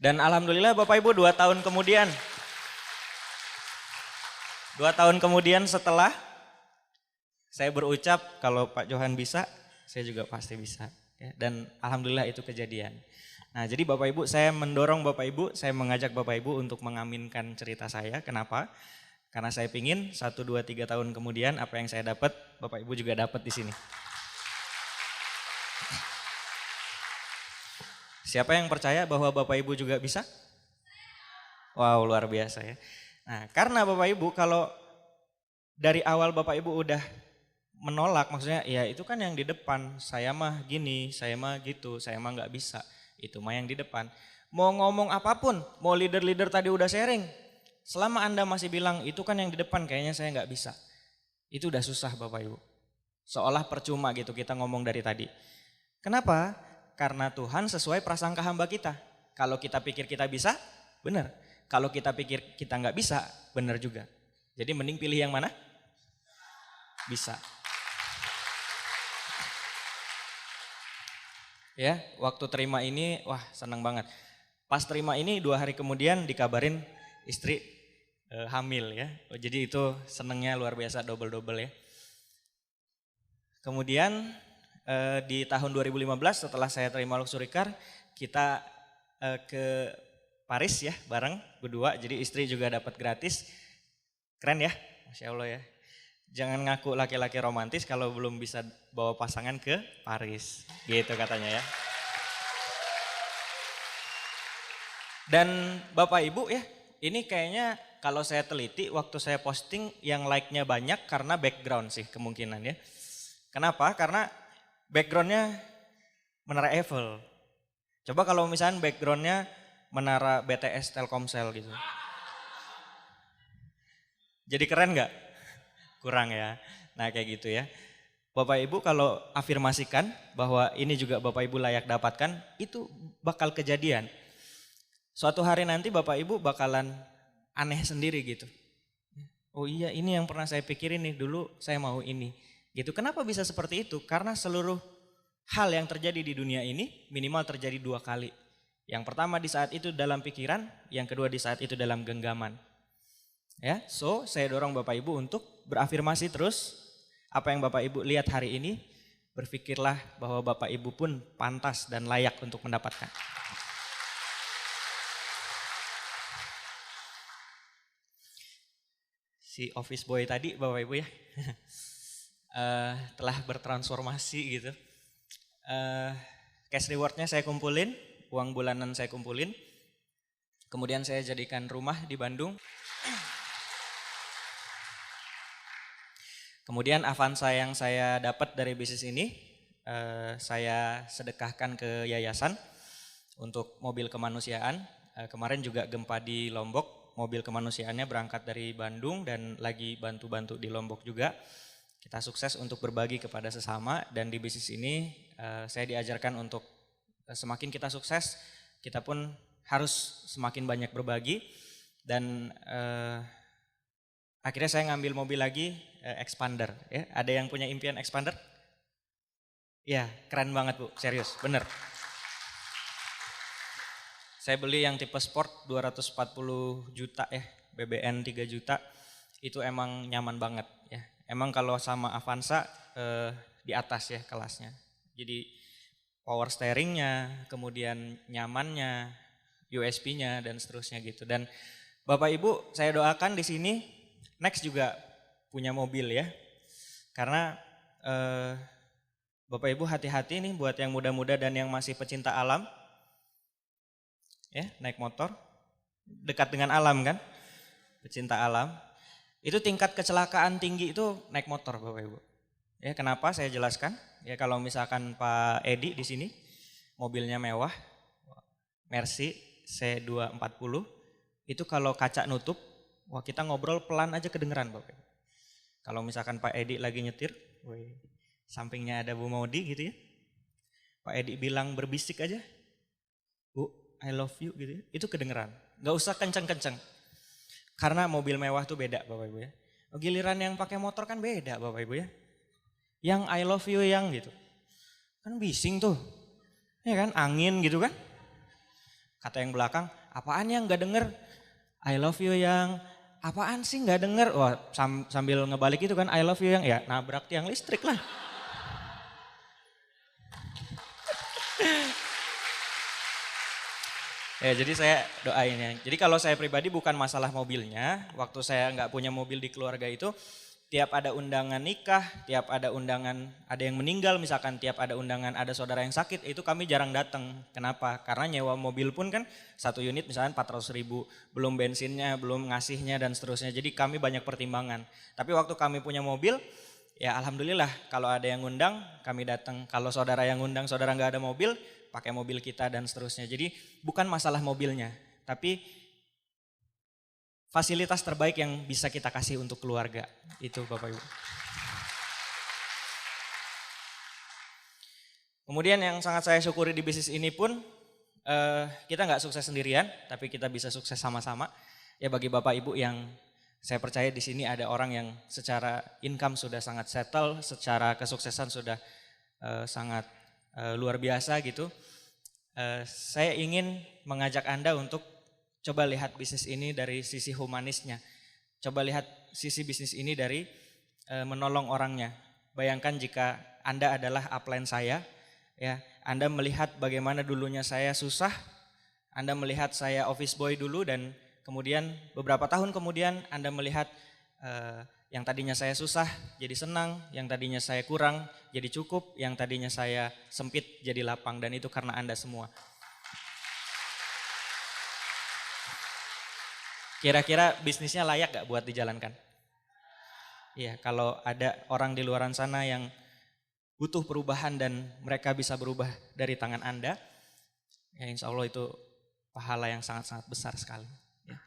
Dan alhamdulillah Bapak Ibu 2 tahun kemudian, 2 tahun kemudian setelah saya berucap kalau Pak Johan bisa, saya juga pasti bisa. Ya, dan alhamdulillah itu kejadian. Nah jadi Bapak Ibu, saya mendorong Bapak Ibu, saya mengajak Bapak Ibu untuk mengaminkan cerita saya. Kenapa? Karena saya pingin 1, 2, 3 tahun kemudian apa yang saya dapat, Bapak Ibu juga dapat di sini. Siapa yang percaya bahwa Bapak Ibu juga bisa? Wow, luar biasa ya. Nah, karena Bapak Ibu kalau dari awal Bapak Ibu udah menolak, maksudnya ya itu kan yang di depan, saya mah gini, saya mah gitu, saya mah nggak bisa, itu mah yang di depan. Mau ngomong apapun, mau leader-leader tadi udah sharing. Selama Anda masih bilang itu kan yang di depan kayaknya saya nggak bisa. Itu udah susah Bapak Ibu. Seolah percuma gitu kita ngomong dari tadi. Kenapa? Karena Tuhan sesuai prasangka hamba kita. Kalau kita pikir kita bisa, benar. Kalau kita pikir kita nggak bisa, benar juga. Jadi mending pilih yang mana? Bisa. Ya, waktu terima ini, wah senang banget. Pas terima ini 2 hari kemudian dikabarin istri hamil ya. Jadi itu senangnya luar biasa, double-double ya. Kemudian di tahun 2015 setelah saya terima luxury car, kita ke Paris ya bareng berdua. Jadi istri juga dapat gratis. Keren ya, Masya Allah ya. Jangan ngaku laki-laki romantis kalau belum bisa bawa pasangan ke Paris. Gitu katanya ya. Dan Bapak Ibu ya, ini kayaknya kalau saya teliti waktu saya posting yang like-nya banyak karena background sih kemungkinan ya. Kenapa? Karena backgroundnya Menara Eiffel. Coba kalau misalnya backgroundnya Menara BTS Telkomsel gitu. Jadi keren nggak? Kurang ya. Nah kayak gitu ya. Bapak Ibu kalau afirmasikan bahwa ini juga Bapak Ibu layak dapatkan, itu bakal kejadian. Suatu hari nanti Bapak Ibu bakalan aneh sendiri gitu. Oh iya ini yang pernah saya pikirin nih, dulu saya mau ini. Gitu. Kenapa bisa seperti itu? Karena seluruh hal yang terjadi di dunia ini minimal terjadi 2 kali. Yang pertama di saat itu dalam pikiran, yang kedua di saat itu dalam genggaman. Ya, so saya dorong Bapak Ibu untuk berafirmasi terus. Apa yang Bapak Ibu lihat hari ini, berpikirlah bahwa Bapak Ibu pun pantas dan layak untuk mendapatkan. Si office boy tadi Bapak Ibu ya, telah bertransformasi gitu. Cash rewardnya saya kumpulin, uang bulanan saya kumpulin. Kemudian saya jadikan rumah di Bandung. Kemudian Avanza yang saya dapat dari bisnis ini, saya sedekahkan ke yayasan untuk mobil kemanusiaan. Kemarin juga gempa di Lombok, mobil kemanusiaannya berangkat dari Bandung dan lagi bantu-bantu di Lombok juga. Kita sukses untuk berbagi kepada sesama dan di bisnis ini saya diajarkan untuk semakin kita sukses, kita pun harus semakin banyak berbagi dan akhirnya saya ngambil mobil lagi, expander. Ya. Ada yang punya impian expander? Ya, keren banget Bu, serius, bener. Saya beli yang tipe sport 240 juta ya, BBN 3 juta, itu emang nyaman banget ya. Emang kalau sama Avanza di atas ya kelasnya. Jadi power steeringnya, kemudian nyamannya, USB-nya dan seterusnya gitu. Dan Bapak Ibu saya doakan di sini Next juga punya mobil ya, karena Bapak Ibu hati-hati nih buat yang muda-muda dan yang masih pecinta alam, ya naik motor, dekat dengan alam kan, pecinta alam, itu tingkat kecelakaan tinggi itu naik motor Bapak Ibu. Ya kenapa saya jelaskan, ya kalau misalkan Pak Edi di sini, mobilnya mewah, Mercy C240, itu kalau kaca nutup, wah kita ngobrol pelan aja kedengeran Bapak. Kalau misalkan Pak Edi lagi nyetir, sampingnya ada Bu Maudi gitu ya. Pak Edi bilang berbisik aja, Bu I love you gitu ya, itu kedengeran. Gak usah kenceng-kenceng. Karena mobil mewah tuh beda Bapak Ibu ya. Giliran yang pakai motor kan beda Bapak Ibu ya. Yang I love you yang gitu. Kan bising tuh. Ya kan angin gitu kan. Kata yang belakang, apaan yang gak denger? I love you yang apaan sih nggak denger? Wah sambil ngebalik itu kan I love you yang ya nabrak tiang listrik lah. Ya jadi saya doain ya. Jadi kalau saya pribadi bukan masalah mobilnya. Waktu saya nggak punya mobil di keluarga itu, tiap ada undangan nikah, tiap ada undangan ada yang meninggal, misalkan tiap ada undangan ada saudara yang sakit, itu kami jarang datang. Kenapa? Karena nyewa mobil pun kan 1 unit misalkan 400.000, belum bensinnya, belum ngasihnya dan seterusnya. Jadi kami banyak pertimbangan. Tapi waktu kami punya mobil, ya alhamdulillah kalau ada yang ngundang kami datang. Kalau saudara yang ngundang saudara nggak ada mobil, pakai mobil kita dan seterusnya. Jadi bukan masalah mobilnya, tapi fasilitas terbaik yang bisa kita kasih untuk keluarga. Itu Bapak Ibu. Kemudian yang sangat saya syukuri di bisnis ini pun, kita nggak sukses sendirian, tapi kita bisa sukses sama-sama. Ya bagi Bapak Ibu yang saya percaya di sini ada orang yang secara income sudah sangat settle, secara kesuksesan sudah sangat luar biasa gitu. Saya ingin mengajak Anda untuk coba lihat bisnis ini dari sisi humanisnya. Coba lihat sisi bisnis ini dari menolong orangnya. Bayangkan jika Anda adalah upline saya, ya, Anda melihat bagaimana dulunya saya susah, Anda melihat saya office boy dulu dan kemudian beberapa tahun kemudian Anda melihat yang tadinya saya susah jadi senang, yang tadinya saya kurang jadi cukup, yang tadinya saya sempit jadi lapang, dan itu karena Anda semua. Kira-kira bisnisnya layak gak buat dijalankan? Iya, kalau ada orang di luaran sana yang butuh perubahan dan mereka bisa berubah dari tangan Anda, ya insya Allah itu pahala yang sangat-sangat besar sekali. Ya.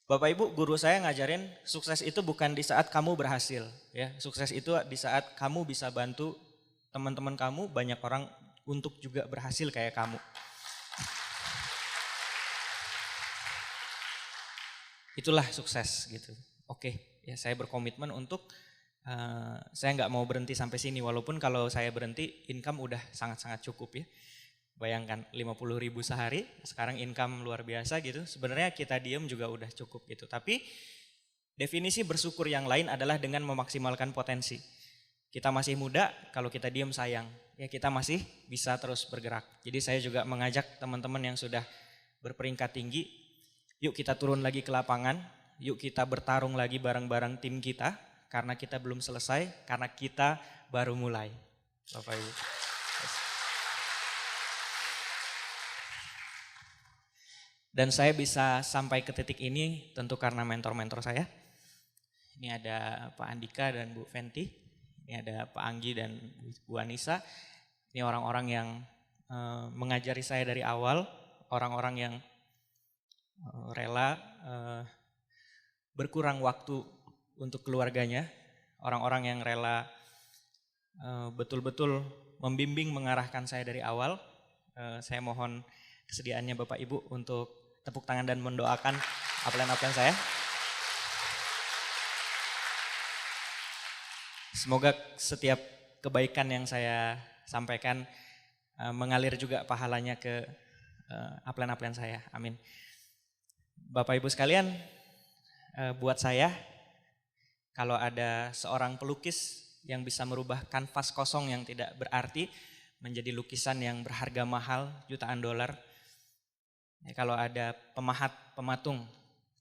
Bapak Ibu, guru saya ngajarin sukses itu bukan di saat kamu berhasil, ya. Sukses itu di saat kamu bisa bantu teman-teman kamu, banyak orang untuk juga berhasil kayak kamu. Itulah sukses gitu. Oke, ya saya berkomitmen untuk saya nggak mau berhenti sampai sini, walaupun kalau saya berhenti income udah sangat-sangat cukup ya. Bayangkan 50.000 sehari, sekarang income luar biasa gitu. Sebenarnya kita diem juga udah cukup gitu. Tapi definisi bersyukur yang lain adalah dengan memaksimalkan potensi. Kita masih muda, kalau kita diem sayang. Ya kita masih bisa terus bergerak. Jadi saya juga mengajak teman-teman yang sudah berperingkat tinggi, yuk kita turun lagi ke lapangan, yuk kita bertarung lagi bareng-bareng tim kita, karena kita belum selesai, karena kita baru mulai. Bapak Ibu. Dan saya bisa sampai ke titik ini tentu karena mentor-mentor saya. Ini ada Pak Andika dan Bu Fenty. Ini ada Pak Anggi dan Bu Anissa. Ini orang-orang yang mengajari saya dari awal. Orang-orang yang rela berkurang waktu untuk keluarganya. Orang-orang yang rela betul-betul membimbing, mengarahkan saya dari awal. Saya mohon kesediaannya Bapak Ibu untuk tepuk tangan dan mendoakan upline-upline saya. Semoga setiap kebaikan yang saya sampaikan mengalir juga pahalanya ke upline-upline saya. Amin. Bapak Ibu sekalian, buat saya kalau ada seorang pelukis yang bisa merubah kanvas kosong yang tidak berarti menjadi lukisan yang berharga mahal jutaan dolar. Ya, kalau ada pematung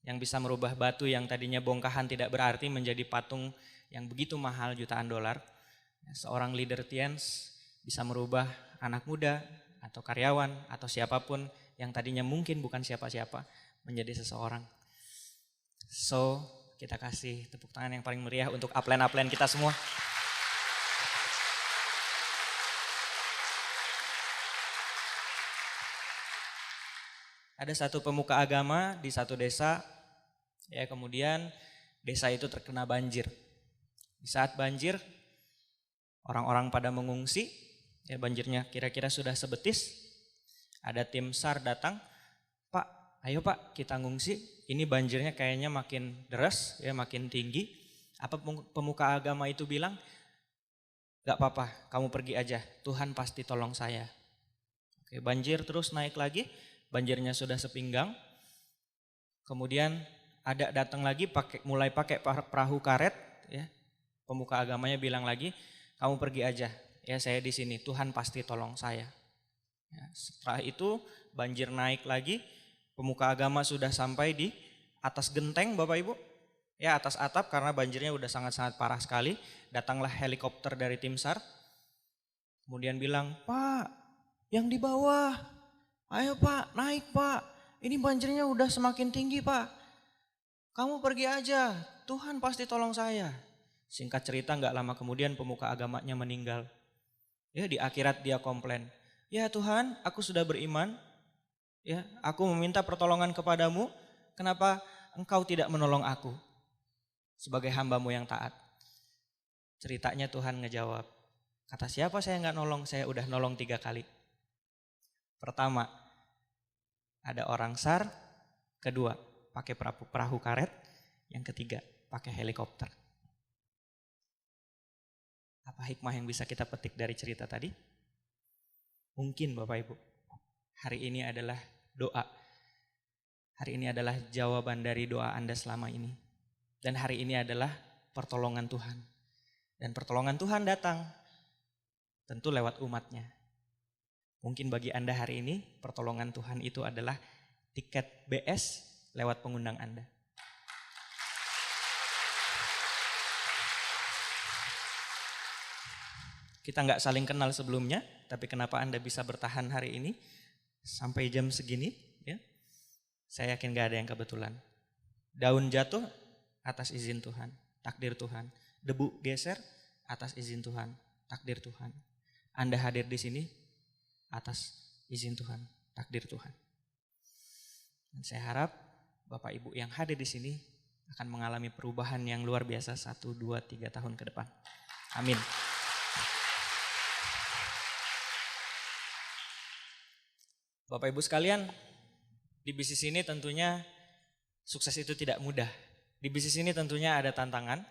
yang bisa merubah batu yang tadinya bongkahan tidak berarti menjadi patung yang begitu mahal jutaan dolar. Ya, seorang leader Tiens bisa merubah anak muda atau karyawan atau siapapun yang tadinya mungkin bukan siapa-siapa menjadi seseorang. So, kita kasih tepuk tangan yang paling meriah untuk upline-upline kita semua. Ada satu pemuka agama di satu desa, ya kemudian desa itu terkena banjir. Di saat banjir, orang-orang pada mengungsi, ya banjirnya kira-kira sudah sebetis. Ada tim SAR datang, Pak, ayo Pak kita ngungsi, ini banjirnya kayaknya makin deras, ya makin tinggi. Apa pemuka agama itu bilang? Gak apa-apa, kamu pergi aja, Tuhan pasti tolong saya. Oke, banjir terus naik lagi. Banjirnya sudah sepinggang, kemudian ada datang lagi mulai pakai perahu karet, ya. Pemuka agamanya bilang lagi, kamu pergi aja, ya saya di sini, Tuhan pasti tolong saya. Ya, setelah itu banjir naik lagi, pemuka agama sudah sampai di atas genteng Bapak Ibu, ya atas atap karena banjirnya udah sangat-sangat parah sekali. Datanglah helikopter dari tim SAR, kemudian bilang, Pak, yang di bawah. Ayo Pak, naik Pak, ini banjirnya udah semakin tinggi Pak. Kamu pergi aja, Tuhan pasti tolong saya. Singkat cerita nggak lama kemudian pemuka agamanya meninggal. Ya, di akhirat dia komplain. Ya Tuhan, aku sudah beriman. Ya, aku meminta pertolongan kepadamu. Kenapa engkau tidak menolong aku sebagai hambamu yang taat? Ceritanya Tuhan ngejawab. Kata siapa saya nggak nolong? Saya udah nolong 3 kali. Pertama, ada orang SAR. Kedua, pakai perahu karet. Yang ketiga, pakai helikopter. Apa hikmah yang bisa kita petik dari cerita tadi? Mungkin Bapak Ibu, hari ini adalah doa. Hari ini adalah jawaban dari doa Anda selama ini. Dan hari ini adalah pertolongan Tuhan. Dan pertolongan Tuhan datang tentu lewat umatnya. Mungkin bagi Anda hari ini pertolongan Tuhan itu adalah tiket BS lewat pengundang Anda. Kita nggak saling kenal sebelumnya, tapi kenapa Anda bisa bertahan hari ini sampai jam segini? Ya, saya yakin nggak ada yang kebetulan. Daun jatuh atas izin Tuhan, takdir Tuhan. Debu geser atas izin Tuhan, takdir Tuhan. Anda hadir di sini atas izin Tuhan, takdir Tuhan. Dan saya harap Bapak Ibu yang hadir di sini akan mengalami perubahan yang luar biasa 1, 2, 3 tahun ke depan. Amin. Bapak Ibu sekalian, di bisnis ini tentunya sukses itu tidak mudah. Di bisnis ini tentunya ada tantangan,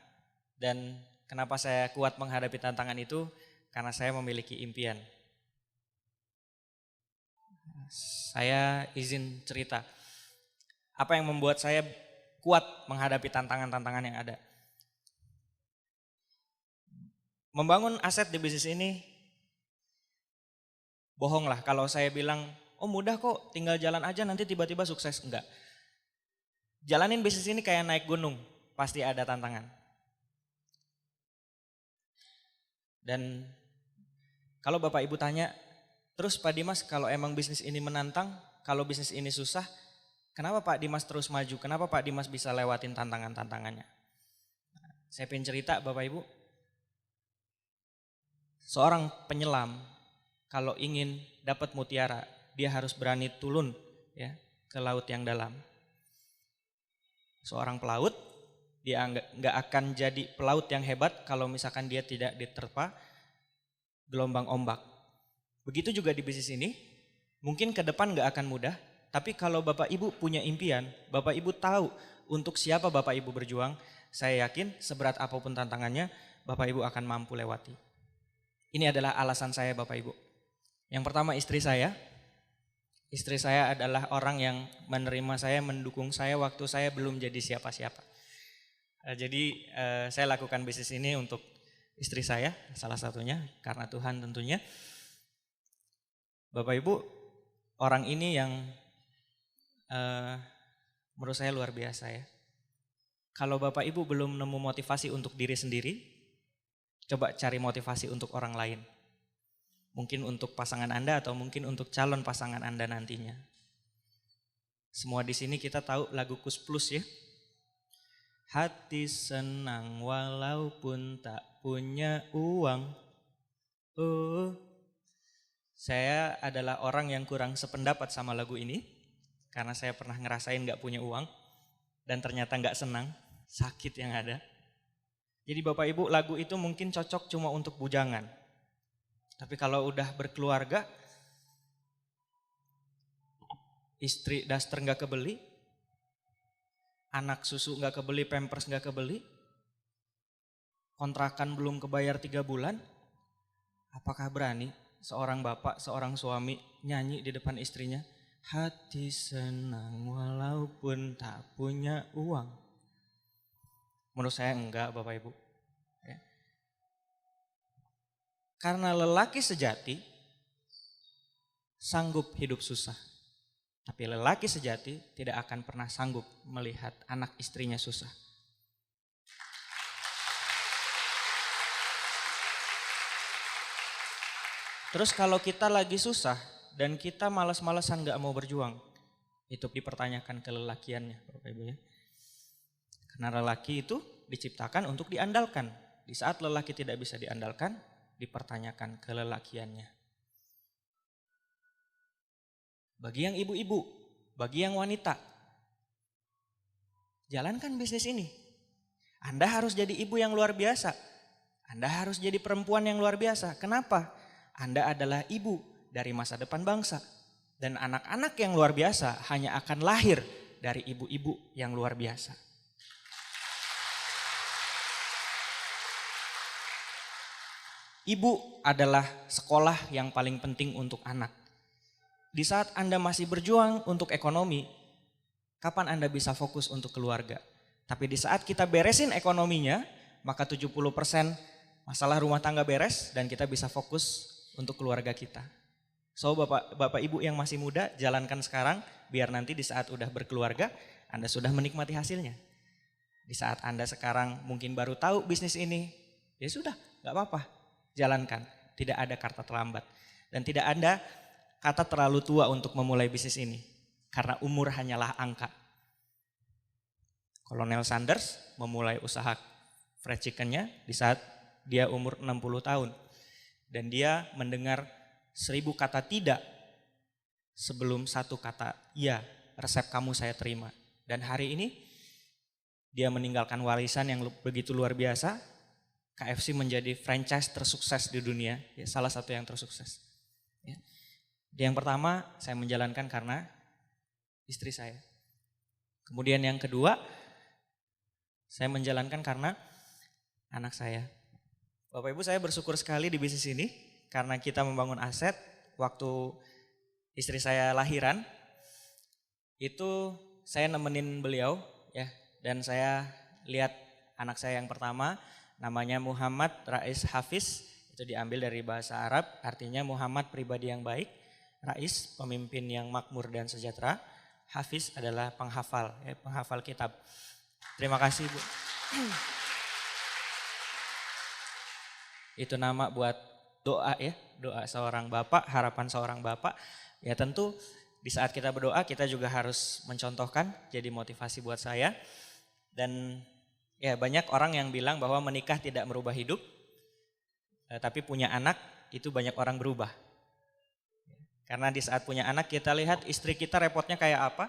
dan kenapa saya kuat menghadapi tantangan itu? Karena saya memiliki impian. Saya izin cerita, apa yang membuat saya kuat menghadapi tantangan-tantangan yang ada. Membangun aset di bisnis ini, bohonglah kalau saya bilang, oh mudah kok, tinggal jalan aja nanti tiba-tiba sukses. Enggak. Jalanin bisnis ini kayak naik gunung, pasti ada tantangan. Dan kalau Bapak Ibu tanya, terus Pak Dimas kalau emang bisnis ini menantang, kalau bisnis ini susah, kenapa Pak Dimas terus maju? Kenapa Pak Dimas bisa lewatin tantangan-tantangannya? Saya pengen cerita Bapak Ibu, seorang penyelam kalau ingin dapat mutiara, dia harus berani turun ya ke laut yang dalam. Seorang pelaut, dia nggak akan jadi pelaut yang hebat kalau misalkan dia tidak diterpa gelombang ombak. Begitu juga di bisnis ini, mungkin ke depan nggak akan mudah, tapi kalau Bapak Ibu punya impian, Bapak Ibu tahu untuk siapa Bapak Ibu berjuang, saya yakin seberat apapun tantangannya, Bapak Ibu akan mampu lewati. Ini adalah alasan saya Bapak Ibu. Yang pertama istri saya. Istri saya adalah orang yang menerima saya, mendukung saya waktu saya belum jadi siapa-siapa. Jadi saya lakukan bisnis ini untuk istri saya, salah satunya karena Tuhan tentunya. Bapak Ibu, orang ini yang menurut saya luar biasa ya. Kalau Bapak Ibu belum nemu motivasi untuk diri sendiri, coba cari motivasi untuk orang lain. Mungkin untuk pasangan Anda atau mungkin untuk calon pasangan Anda nantinya. Semua di sini kita tahu lagu Kus Plus ya. Hati senang walaupun tak punya uang. Saya adalah orang yang kurang sependapat sama lagu ini. Karena saya pernah ngerasain gak punya uang. Dan ternyata gak senang, sakit yang ada. Jadi Bapak Ibu, lagu itu mungkin cocok cuma untuk bujangan. Tapi kalau udah berkeluarga, istri daster gak kebeli, anak susu gak kebeli, pampers gak kebeli, kontrakan belum kebayar 3 bulan, apakah berani seorang bapak, seorang suami nyanyi di depan istrinya, hati senang walaupun tak punya uang? Menurut saya enggak Bapak Ibu. Karena lelaki sejati sanggup hidup susah. Tapi lelaki sejati tidak akan pernah sanggup melihat anak istrinya susah. Terus kalau kita lagi susah dan kita malas-malasan gak mau berjuang, itu dipertanyakan kelelakiannya Bapak Ibu ya. Karena lelaki itu diciptakan untuk diandalkan. Di saat lelaki tidak bisa diandalkan, dipertanyakan kelelakiannya. Bagi yang ibu-ibu, bagi yang wanita, jalankan bisnis ini. Anda harus jadi ibu yang luar biasa. Anda harus jadi perempuan yang luar biasa. Kenapa? Anda adalah ibu dari masa depan bangsa. Dan anak-anak yang luar biasa hanya akan lahir dari ibu-ibu yang luar biasa. Ibu adalah sekolah yang paling penting untuk anak. Di saat Anda masih berjuang untuk ekonomi, kapan Anda bisa fokus untuk keluarga? Tapi di saat kita beresin ekonominya, maka 70% masalah rumah tangga beres dan kita bisa fokus untuk keluarga kita. So Bapak Ibu yang masih muda, jalankan sekarang biar nanti di saat udah berkeluarga, Anda sudah menikmati hasilnya. Di saat Anda sekarang mungkin baru tahu bisnis ini, ya sudah, gak apa-apa, jalankan. Tidak ada kata terlambat. Dan tidak ada kata terlalu tua untuk memulai bisnis ini. Karena umur hanyalah angka. Kolonel Sanders memulai usaha fried chickennya di saat dia umur 60 tahun. Dan dia mendengar 1000 kata tidak sebelum 1 kata ya, resep kamu saya terima. Dan hari ini dia meninggalkan warisan yang begitu luar biasa. KFC menjadi franchise tersukses di dunia, ya, salah satu yang tersukses. Ya. Yang pertama saya menjalankan karena istri saya. Kemudian yang kedua saya menjalankan karena anak saya. Bapak Ibu, saya bersyukur sekali di bisnis ini karena kita membangun aset. Waktu istri saya lahiran itu saya nemenin beliau, ya, dan saya lihat anak saya yang pertama namanya Muhammad Rais Hafiz, itu diambil dari bahasa Arab, artinya Muhammad pribadi yang baik. Rais, pemimpin yang makmur dan sejahtera. Hafiz adalah penghafal, ya, penghafal kitab. Terima kasih Bu. Itu nama buat doa, ya, doa seorang bapak, harapan seorang bapak. Ya tentu di saat kita berdoa kita juga harus mencontohkan, jadi motivasi buat saya. Dan ya banyak orang yang bilang bahwa menikah tidak merubah hidup, tapi punya anak itu banyak orang berubah. Karena di saat punya anak kita lihat istri kita repotnya kayak apa.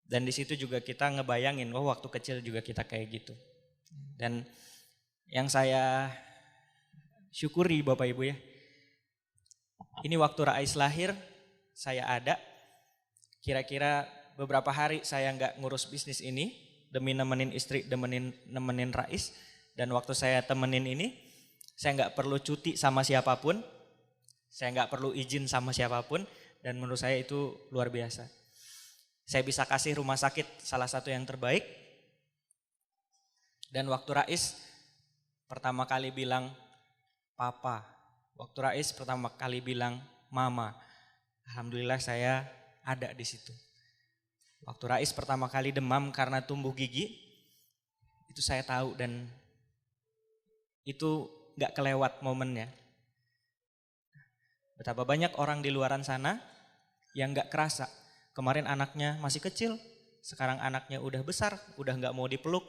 Dan di situ juga kita ngebayangin, oh waktu kecil juga kita kayak gitu. Dan yang saya syukuri Bapak Ibu, ya, ini waktu Rais lahir saya ada. Kira-kira beberapa hari saya nggak ngurus bisnis ini demi nemenin istri, nemenin Rais. Dan waktu saya temenin ini, saya nggak perlu cuti sama siapapun. Saya nggak perlu izin sama siapapun, dan menurut saya itu luar biasa. Saya bisa kasih rumah sakit salah satu yang terbaik. Dan waktu Rais pertama kali bilang papa, waktu Rais pertama kali bilang mama, alhamdulillah saya ada di situ. Waktu Rais pertama kali demam karena tumbuh gigi, itu saya tahu dan itu nggak kelewat momennya. Betapa banyak orang di luaran sana yang gak kerasa. Kemarin anaknya masih kecil, sekarang anaknya udah besar, udah gak mau dipeluk.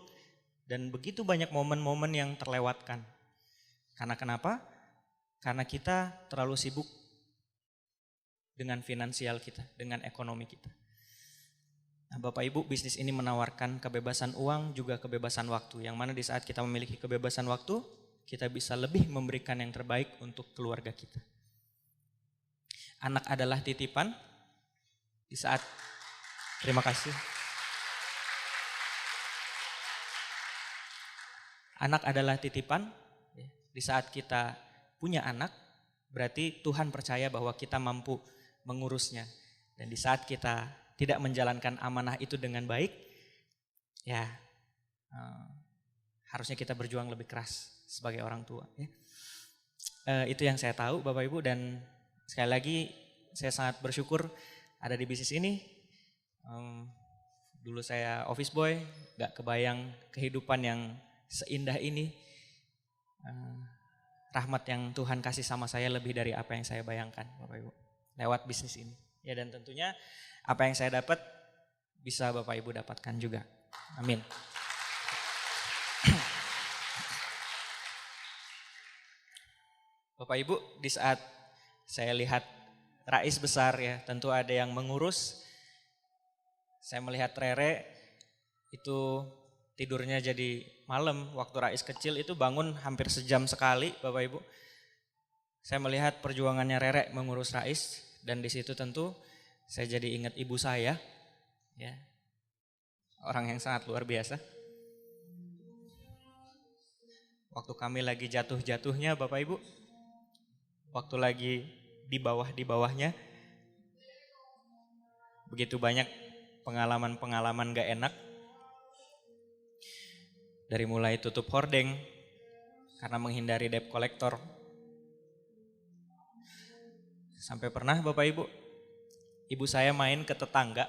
Dan begitu banyak momen-momen yang terlewatkan. Karena kenapa? Karena kita terlalu sibuk dengan finansial kita, dengan ekonomi kita. Nah, Bapak Ibu, bisnis ini menawarkan kebebasan uang, juga kebebasan waktu. Yang mana di saat kita memiliki kebebasan waktu, kita bisa lebih memberikan yang terbaik untuk keluarga kita. Anak adalah titipan. Di saat, terima kasih. Anak adalah titipan. Di saat kita punya anak, berarti Tuhan percaya bahwa kita mampu mengurusnya. Dan di saat kita tidak menjalankan amanah itu dengan baik, ya harusnya kita berjuang lebih keras sebagai orang tua. Ya. Itu yang saya tahu Bapak Ibu, dan sekali lagi saya sangat bersyukur ada di bisnis ini. Dulu saya office boy, gak kebayang kehidupan yang seindah ini. Rahmat yang Tuhan kasih sama saya lebih dari apa yang saya bayangkan Bapak Ibu, lewat bisnis ini. Ya, dan tentunya apa yang saya dapat bisa Bapak Ibu dapatkan juga. Amin. Bapak Ibu, di saat saya lihat Rais besar ya, tentu ada yang mengurus. Saya melihat Rere itu tidurnya jadi malam, waktu Rais kecil itu bangun hampir sejam sekali Bapak Ibu. Saya melihat perjuangannya Rere mengurus Rais dan di situ tentu saya jadi ingat ibu saya ya. Orang yang sangat luar biasa. Waktu kami lagi jatuh-jatuhnya Bapak Ibu, waktu lagi di bawahnya, begitu banyak pengalaman-pengalaman gak enak. Dari mulai tutup hordeng karena menghindari debt collector. Sampai pernah Bapak Ibu, ibu saya main ke tetangga,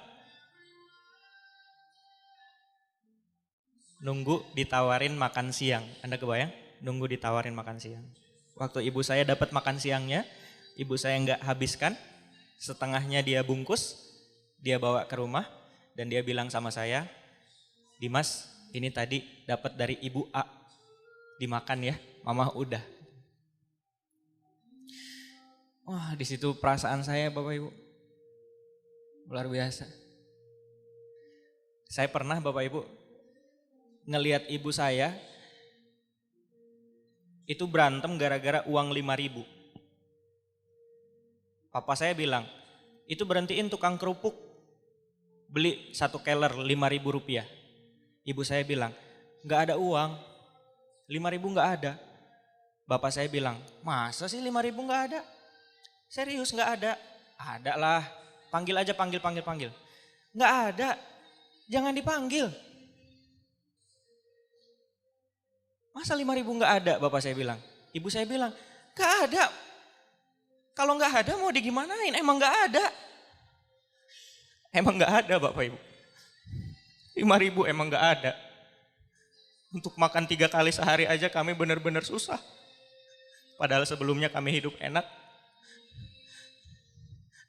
nunggu ditawarin makan siang. Anda kebayang? Nunggu ditawarin makan siang. Waktu ibu saya dapat makan siangnya, ibu saya nggak habiskan, setengahnya dia bungkus, dia bawa ke rumah dan dia bilang sama saya, Dimas, ini tadi dapat dari ibu A, dimakan ya, mama udah. Wah, di situ perasaan saya Bapak Ibu luar biasa. Saya pernah Bapak Ibu ngelihat ibu saya itu berantem gara-gara uang 5.000. Papa saya bilang, itu berhentiin tukang kerupuk, beli 1 keler 5.000 rupiah. Ibu saya bilang, gak ada uang, 5.000 gak ada. Bapak saya bilang, masa sih 5.000 gak ada? Serius gak ada? Ada lah, panggil aja, panggil. Gak ada, jangan dipanggil. Masa 5.000 gak ada? Bapak saya bilang. Ibu saya bilang, gak ada. Kalau gak ada mau digimanain? Emang gak ada. Emang gak ada Bapak Ibu. 5.000 emang gak ada. Untuk makan 3 kali sehari aja kami benar-benar susah. Padahal sebelumnya kami hidup enak.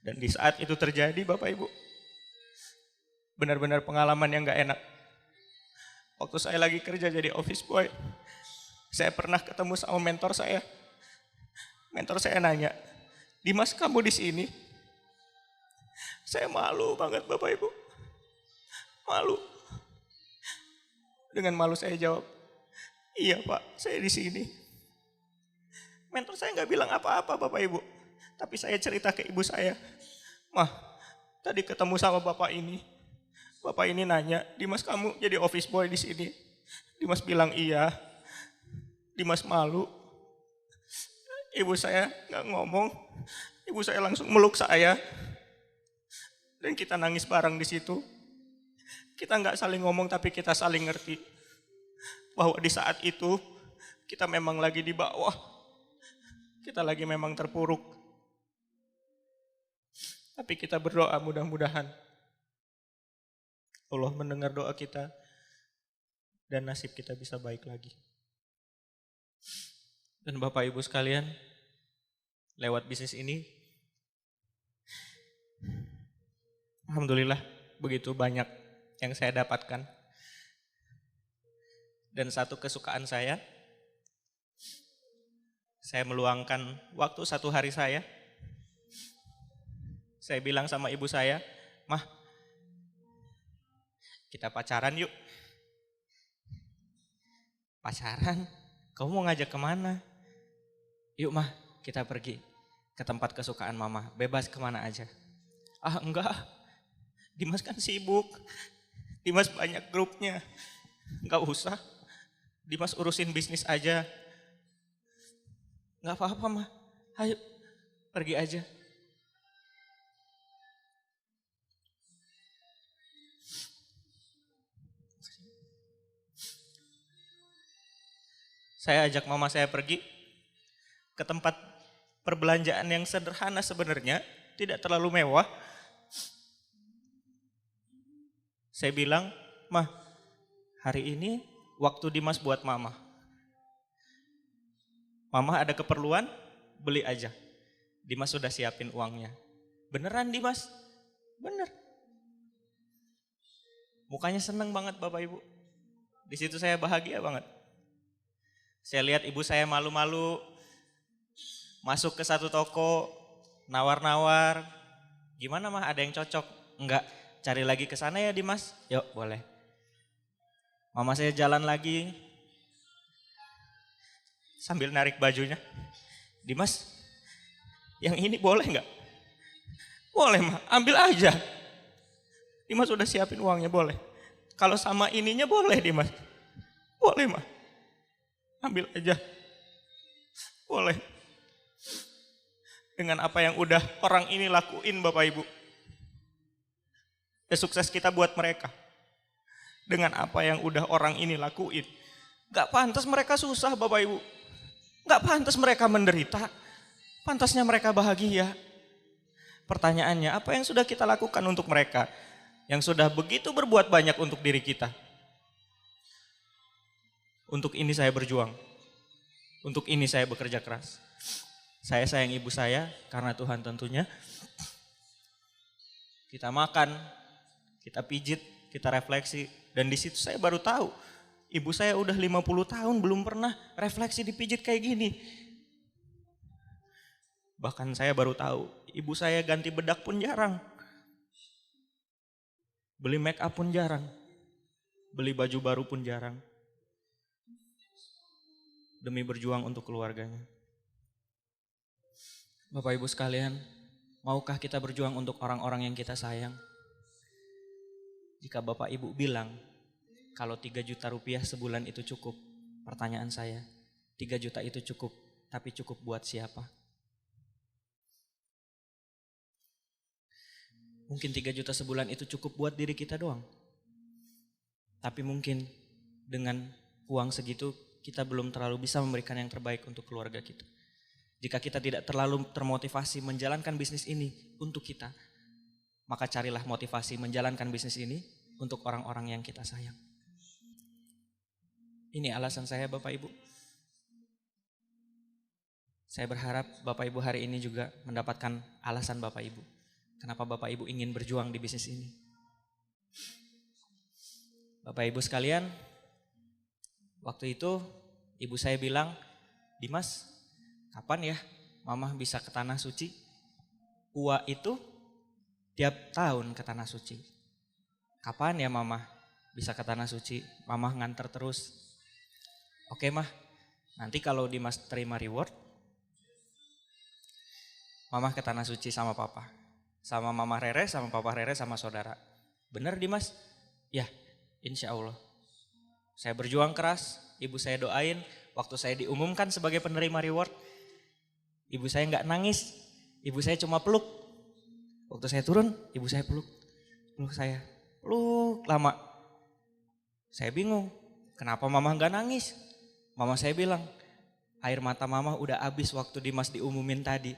Dan di saat itu terjadi Bapak Ibu, benar-benar pengalaman yang gak enak. Waktu saya lagi kerja jadi office boy, saya pernah ketemu sama mentor saya. Mentor saya nanya, Dimas kamu di sini? Saya malu banget Bapak Ibu. Malu. Dengan malu saya jawab, iya Pak, saya di sini. Mentor saya nggak bilang apa-apa Bapak Ibu. Tapi saya cerita ke ibu saya, Mah, tadi ketemu sama bapak ini. Bapak ini nanya, Dimas kamu jadi office boy di sini? Dimas bilang iya. Dimas malu. Ibu saya nggak ngomong. Ibu saya langsung meluk saya. Dan kita nangis bareng di situ. Kita nggak saling ngomong tapi kita saling ngerti. Bahwa di saat itu kita memang lagi di bawah. Kita lagi memang terpuruk. Tapi kita berdoa mudah-mudahan Allah mendengar doa kita dan nasib kita bisa baik lagi. Dan Bapak Ibu sekalian, lewat bisnis ini, alhamdulillah begitu banyak yang saya dapatkan. Dan satu kesukaan saya meluangkan waktu 1 hari saya bilang sama ibu saya, Mah, kita pacaran yuk. Pacaran? Kamu mau ngajak kemana? Yuk Mah, kita pergi ke tempat kesukaan Mama, bebas kemana aja. Ah enggak, Dimas kan sibuk, Dimas banyak grupnya, enggak usah. Dimas urusin bisnis aja. Enggak apa-apa Mah, ayo pergi aja. Saya ajak mama saya pergi ke tempat perbelanjaan yang sederhana sebenarnya, tidak terlalu mewah. Saya bilang, Mah, hari ini waktu Dimas buat Mama. Mama ada keperluan, beli aja. Dimas sudah siapin uangnya. Beneran Dimas? Bener. Mukanya seneng banget Bapak Ibu. Di situ saya bahagia banget. Saya lihat ibu saya malu-malu. Masuk ke satu toko, nawar-nawar, gimana mah ada yang cocok? Enggak, cari lagi ke sana ya Dimas? Yuk boleh. Mama saya jalan lagi sambil narik bajunya. Dimas, yang ini boleh enggak? Boleh mah, ambil aja. Dimas udah siapin uangnya, boleh. Kalau sama ininya boleh Dimas. Boleh mah, ambil aja. Boleh. Dengan apa yang udah orang ini lakuin Bapak Ibu. Ya sukses kita buat mereka. Dengan apa yang udah orang ini lakuin. Gak pantas mereka susah Bapak Ibu. Gak pantas mereka menderita. Pantasnya mereka bahagia. Pertanyaannya, apa yang sudah kita lakukan untuk mereka? Yang sudah begitu berbuat banyak untuk diri kita. Untuk ini saya berjuang. Untuk ini saya bekerja keras. Saya sayang ibu saya karena Tuhan tentunya. Kita makan, kita pijit, kita refleksi. Dan di situ saya baru tahu, ibu saya udah 50 tahun belum pernah refleksi dipijit kayak gini. Bahkan saya baru tahu, ibu saya ganti bedak pun jarang. Beli make up pun jarang. Beli baju baru pun jarang. Demi berjuang untuk keluarganya. Bapak Ibu sekalian, maukah kita berjuang untuk orang-orang yang kita sayang? Jika Bapak Ibu bilang, kalau 3 juta rupiah sebulan itu cukup, pertanyaan saya, 3 juta itu cukup, tapi cukup buat siapa? Mungkin 3 juta sebulan itu cukup buat diri kita doang. Tapi mungkin dengan uang segitu, kita belum terlalu bisa memberikan yang terbaik untuk keluarga kita. Jika kita tidak terlalu termotivasi menjalankan bisnis ini untuk kita, maka carilah motivasi menjalankan bisnis ini untuk orang-orang yang kita sayang. Ini alasan saya Bapak Ibu. Saya berharap Bapak Ibu hari ini juga mendapatkan alasan Bapak Ibu. Kenapa Bapak Ibu ingin berjuang di bisnis ini. Bapak Ibu sekalian, waktu itu ibu saya bilang, Dimas, kapan ya Mama bisa ke Tanah Suci? Ua itu tiap tahun ke Tanah Suci. Kapan ya Mama bisa ke Tanah Suci? Mama nganter terus. Oke Mah, nanti kalau Dimas terima reward, Mama ke Tanah Suci sama Papa. Sama Mama Rere, sama Papa Rere, sama saudara. Bener Dimas? Ya, insya Allah. Saya berjuang keras, ibu saya doain. Waktu saya diumumkan sebagai penerima reward, ibu saya nggak nangis, ibu saya cuma peluk. Waktu saya turun, ibu saya peluk saya, peluk lama. Saya bingung, kenapa Mama nggak nangis? Mama saya bilang, air mata Mama udah habis waktu Dimas diumumin tadi.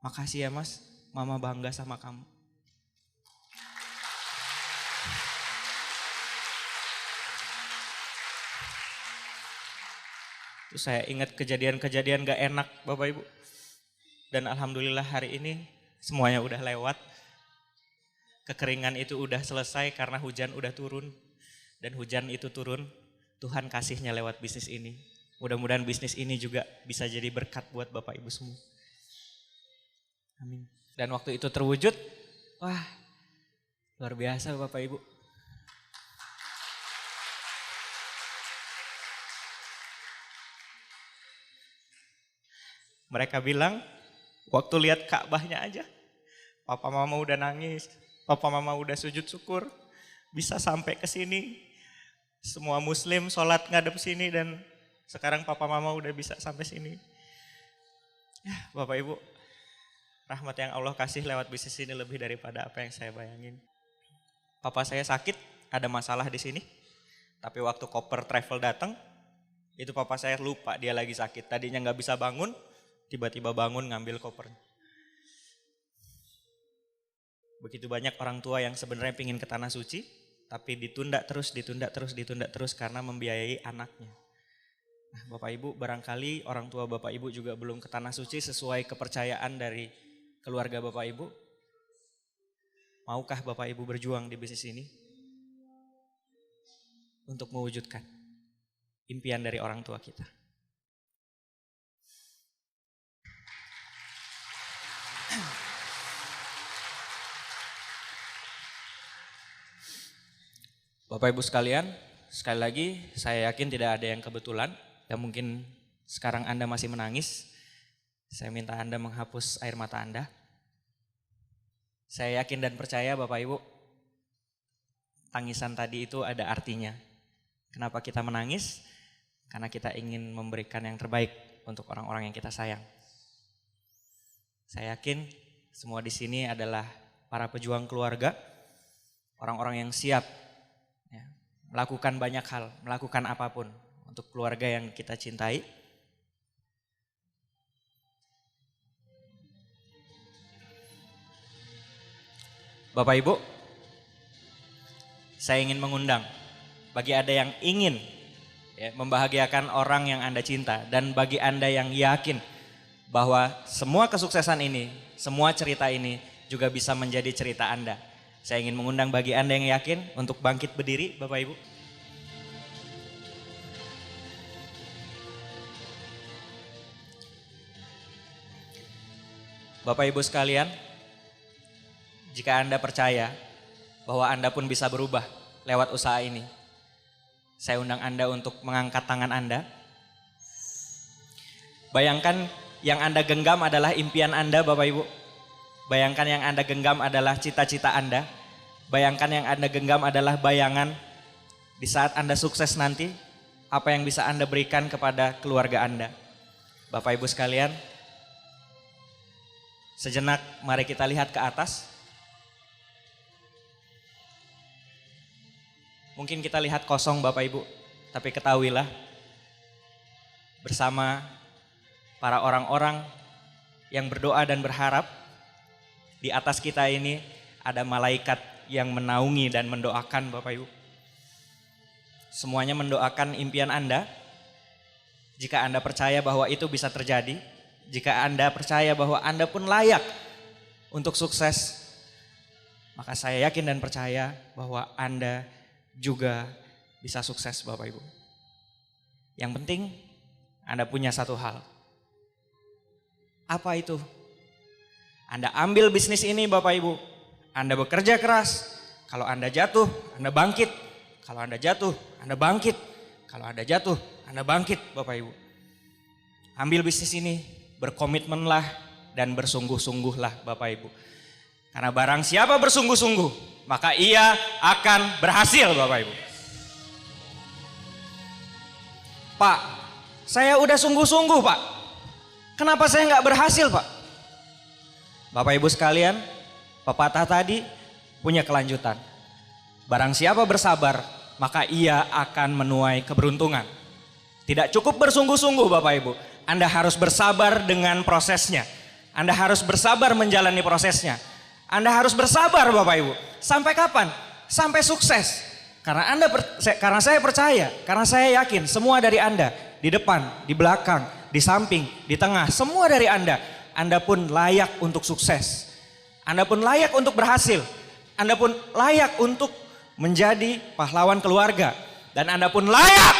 Makasih ya Mas, Mama bangga sama kamu. Terus saya ingat kejadian-kejadian gak enak Bapak Ibu. Dan alhamdulillah hari ini semuanya udah lewat. Kekeringan itu udah selesai karena hujan udah turun. Dan hujan itu turun, Tuhan kasihnya lewat bisnis ini. Mudah-mudahan bisnis ini juga bisa jadi berkat buat Bapak Ibu semua. Amin. Dan waktu itu terwujud, wah luar biasa Bapak Ibu. Mereka bilang, waktu lihat Ka'bahnya aja, Papa Mama udah nangis, Papa Mama udah sujud syukur, bisa sampai ke sini. Semua Muslim sholat ngadep sini dan sekarang Papa Mama udah bisa sampai sini. Ya Bapak Ibu, rahmat yang Allah kasih lewat bisnis ini lebih daripada apa yang saya bayangin. Papa saya sakit, ada masalah di sini. Tapi waktu koper travel datang, itu papa saya lupa dia lagi sakit. Tadinya nggak bisa bangun, tiba-tiba bangun ngambil kopernya. Begitu banyak orang tua yang sebenarnya pingin ke Tanah Suci, tapi ditunda terus karena membiayai anaknya. Nah Bapak Ibu, barangkali orang tua Bapak Ibu juga belum ke Tanah Suci sesuai kepercayaan dari keluarga Bapak Ibu. Maukah Bapak Ibu berjuang di bisnis ini? Untuk mewujudkan impian dari orang tua kita. Bapak Ibu sekalian, sekali lagi saya yakin tidak ada yang kebetulan dan mungkin sekarang Anda masih menangis. Saya minta Anda menghapus air mata Anda. Saya yakin dan percaya Bapak Ibu, tangisan tadi itu ada artinya. Kenapa kita menangis? Karena kita ingin memberikan yang terbaik untuk orang-orang yang kita sayang. Saya yakin semua di sini adalah para pejuang keluarga, orang-orang yang siap ya, melakukan banyak hal, melakukan apapun untuk keluarga yang kita cintai. Bapak Ibu, saya ingin mengundang bagi Anda yang ingin ya, membahagiakan orang yang Anda cinta, dan bagi Anda yang yakin bahwa semua kesuksesan ini, semua cerita ini juga bisa menjadi cerita Anda. Saya ingin mengundang bagi Anda yang yakin untuk bangkit berdiri, Bapak Ibu. Bapak Ibu sekalian, jika Anda percaya bahwa Anda pun bisa berubah lewat usaha ini, saya undang Anda untuk mengangkat tangan Anda. Bayangkan yang Anda genggam adalah impian Anda, Bapak Ibu. Bayangkan yang Anda genggam adalah cita-cita Anda. Bayangkan yang Anda genggam adalah bayangan di saat Anda sukses nanti, apa yang bisa Anda berikan kepada keluarga Anda. Bapak Ibu sekalian, sejenak mari kita lihat ke atas. Mungkin kita lihat kosong Bapak Ibu, tapi ketahuilah bersama para orang-orang yang berdoa dan berharap, di atas kita ini ada malaikat yang menaungi dan mendoakan Bapak Ibu. Semuanya mendoakan impian Anda. Jika Anda percaya bahwa itu bisa terjadi, jika Anda percaya bahwa Anda pun layak untuk sukses, maka saya yakin dan percaya bahwa Anda juga bisa sukses Bapak Ibu. Yang penting Anda punya satu hal. Apa itu? Anda ambil bisnis ini Bapak Ibu. Anda bekerja keras. Kalau Anda jatuh, Anda bangkit. Kalau Anda jatuh, Anda bangkit. Kalau Anda jatuh, Anda bangkit Bapak Ibu. Ambil bisnis ini, berkomitmenlah dan bersungguh-sungguhlah Bapak Ibu. Karena barang siapa bersungguh-sungguh, maka ia akan berhasil Bapak Ibu. Pak, saya udah sungguh-sungguh Pak. Kenapa saya nggak berhasil Pak? Bapak Ibu sekalian, pepatah tadi punya kelanjutan. Barang siapa bersabar, maka ia akan menuai keberuntungan. Tidak cukup bersungguh-sungguh Bapak Ibu. Anda harus bersabar dengan prosesnya. Anda harus bersabar menjalani prosesnya. Anda harus bersabar Bapak Ibu. Sampai kapan? Sampai sukses. Karena saya percaya, karena saya yakin semua dari Anda, di depan, di belakang, di samping, di tengah, semua dari Anda. Anda pun layak untuk sukses. Anda pun layak untuk berhasil. Anda pun layak untuk menjadi pahlawan keluarga. Dan Anda pun layak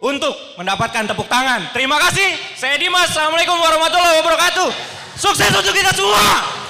untuk mendapatkan tepuk tangan. Terima kasih. Saya Dimas. Assalamualaikum warahmatullahi wabarakatuh. Sukses untuk kita semua.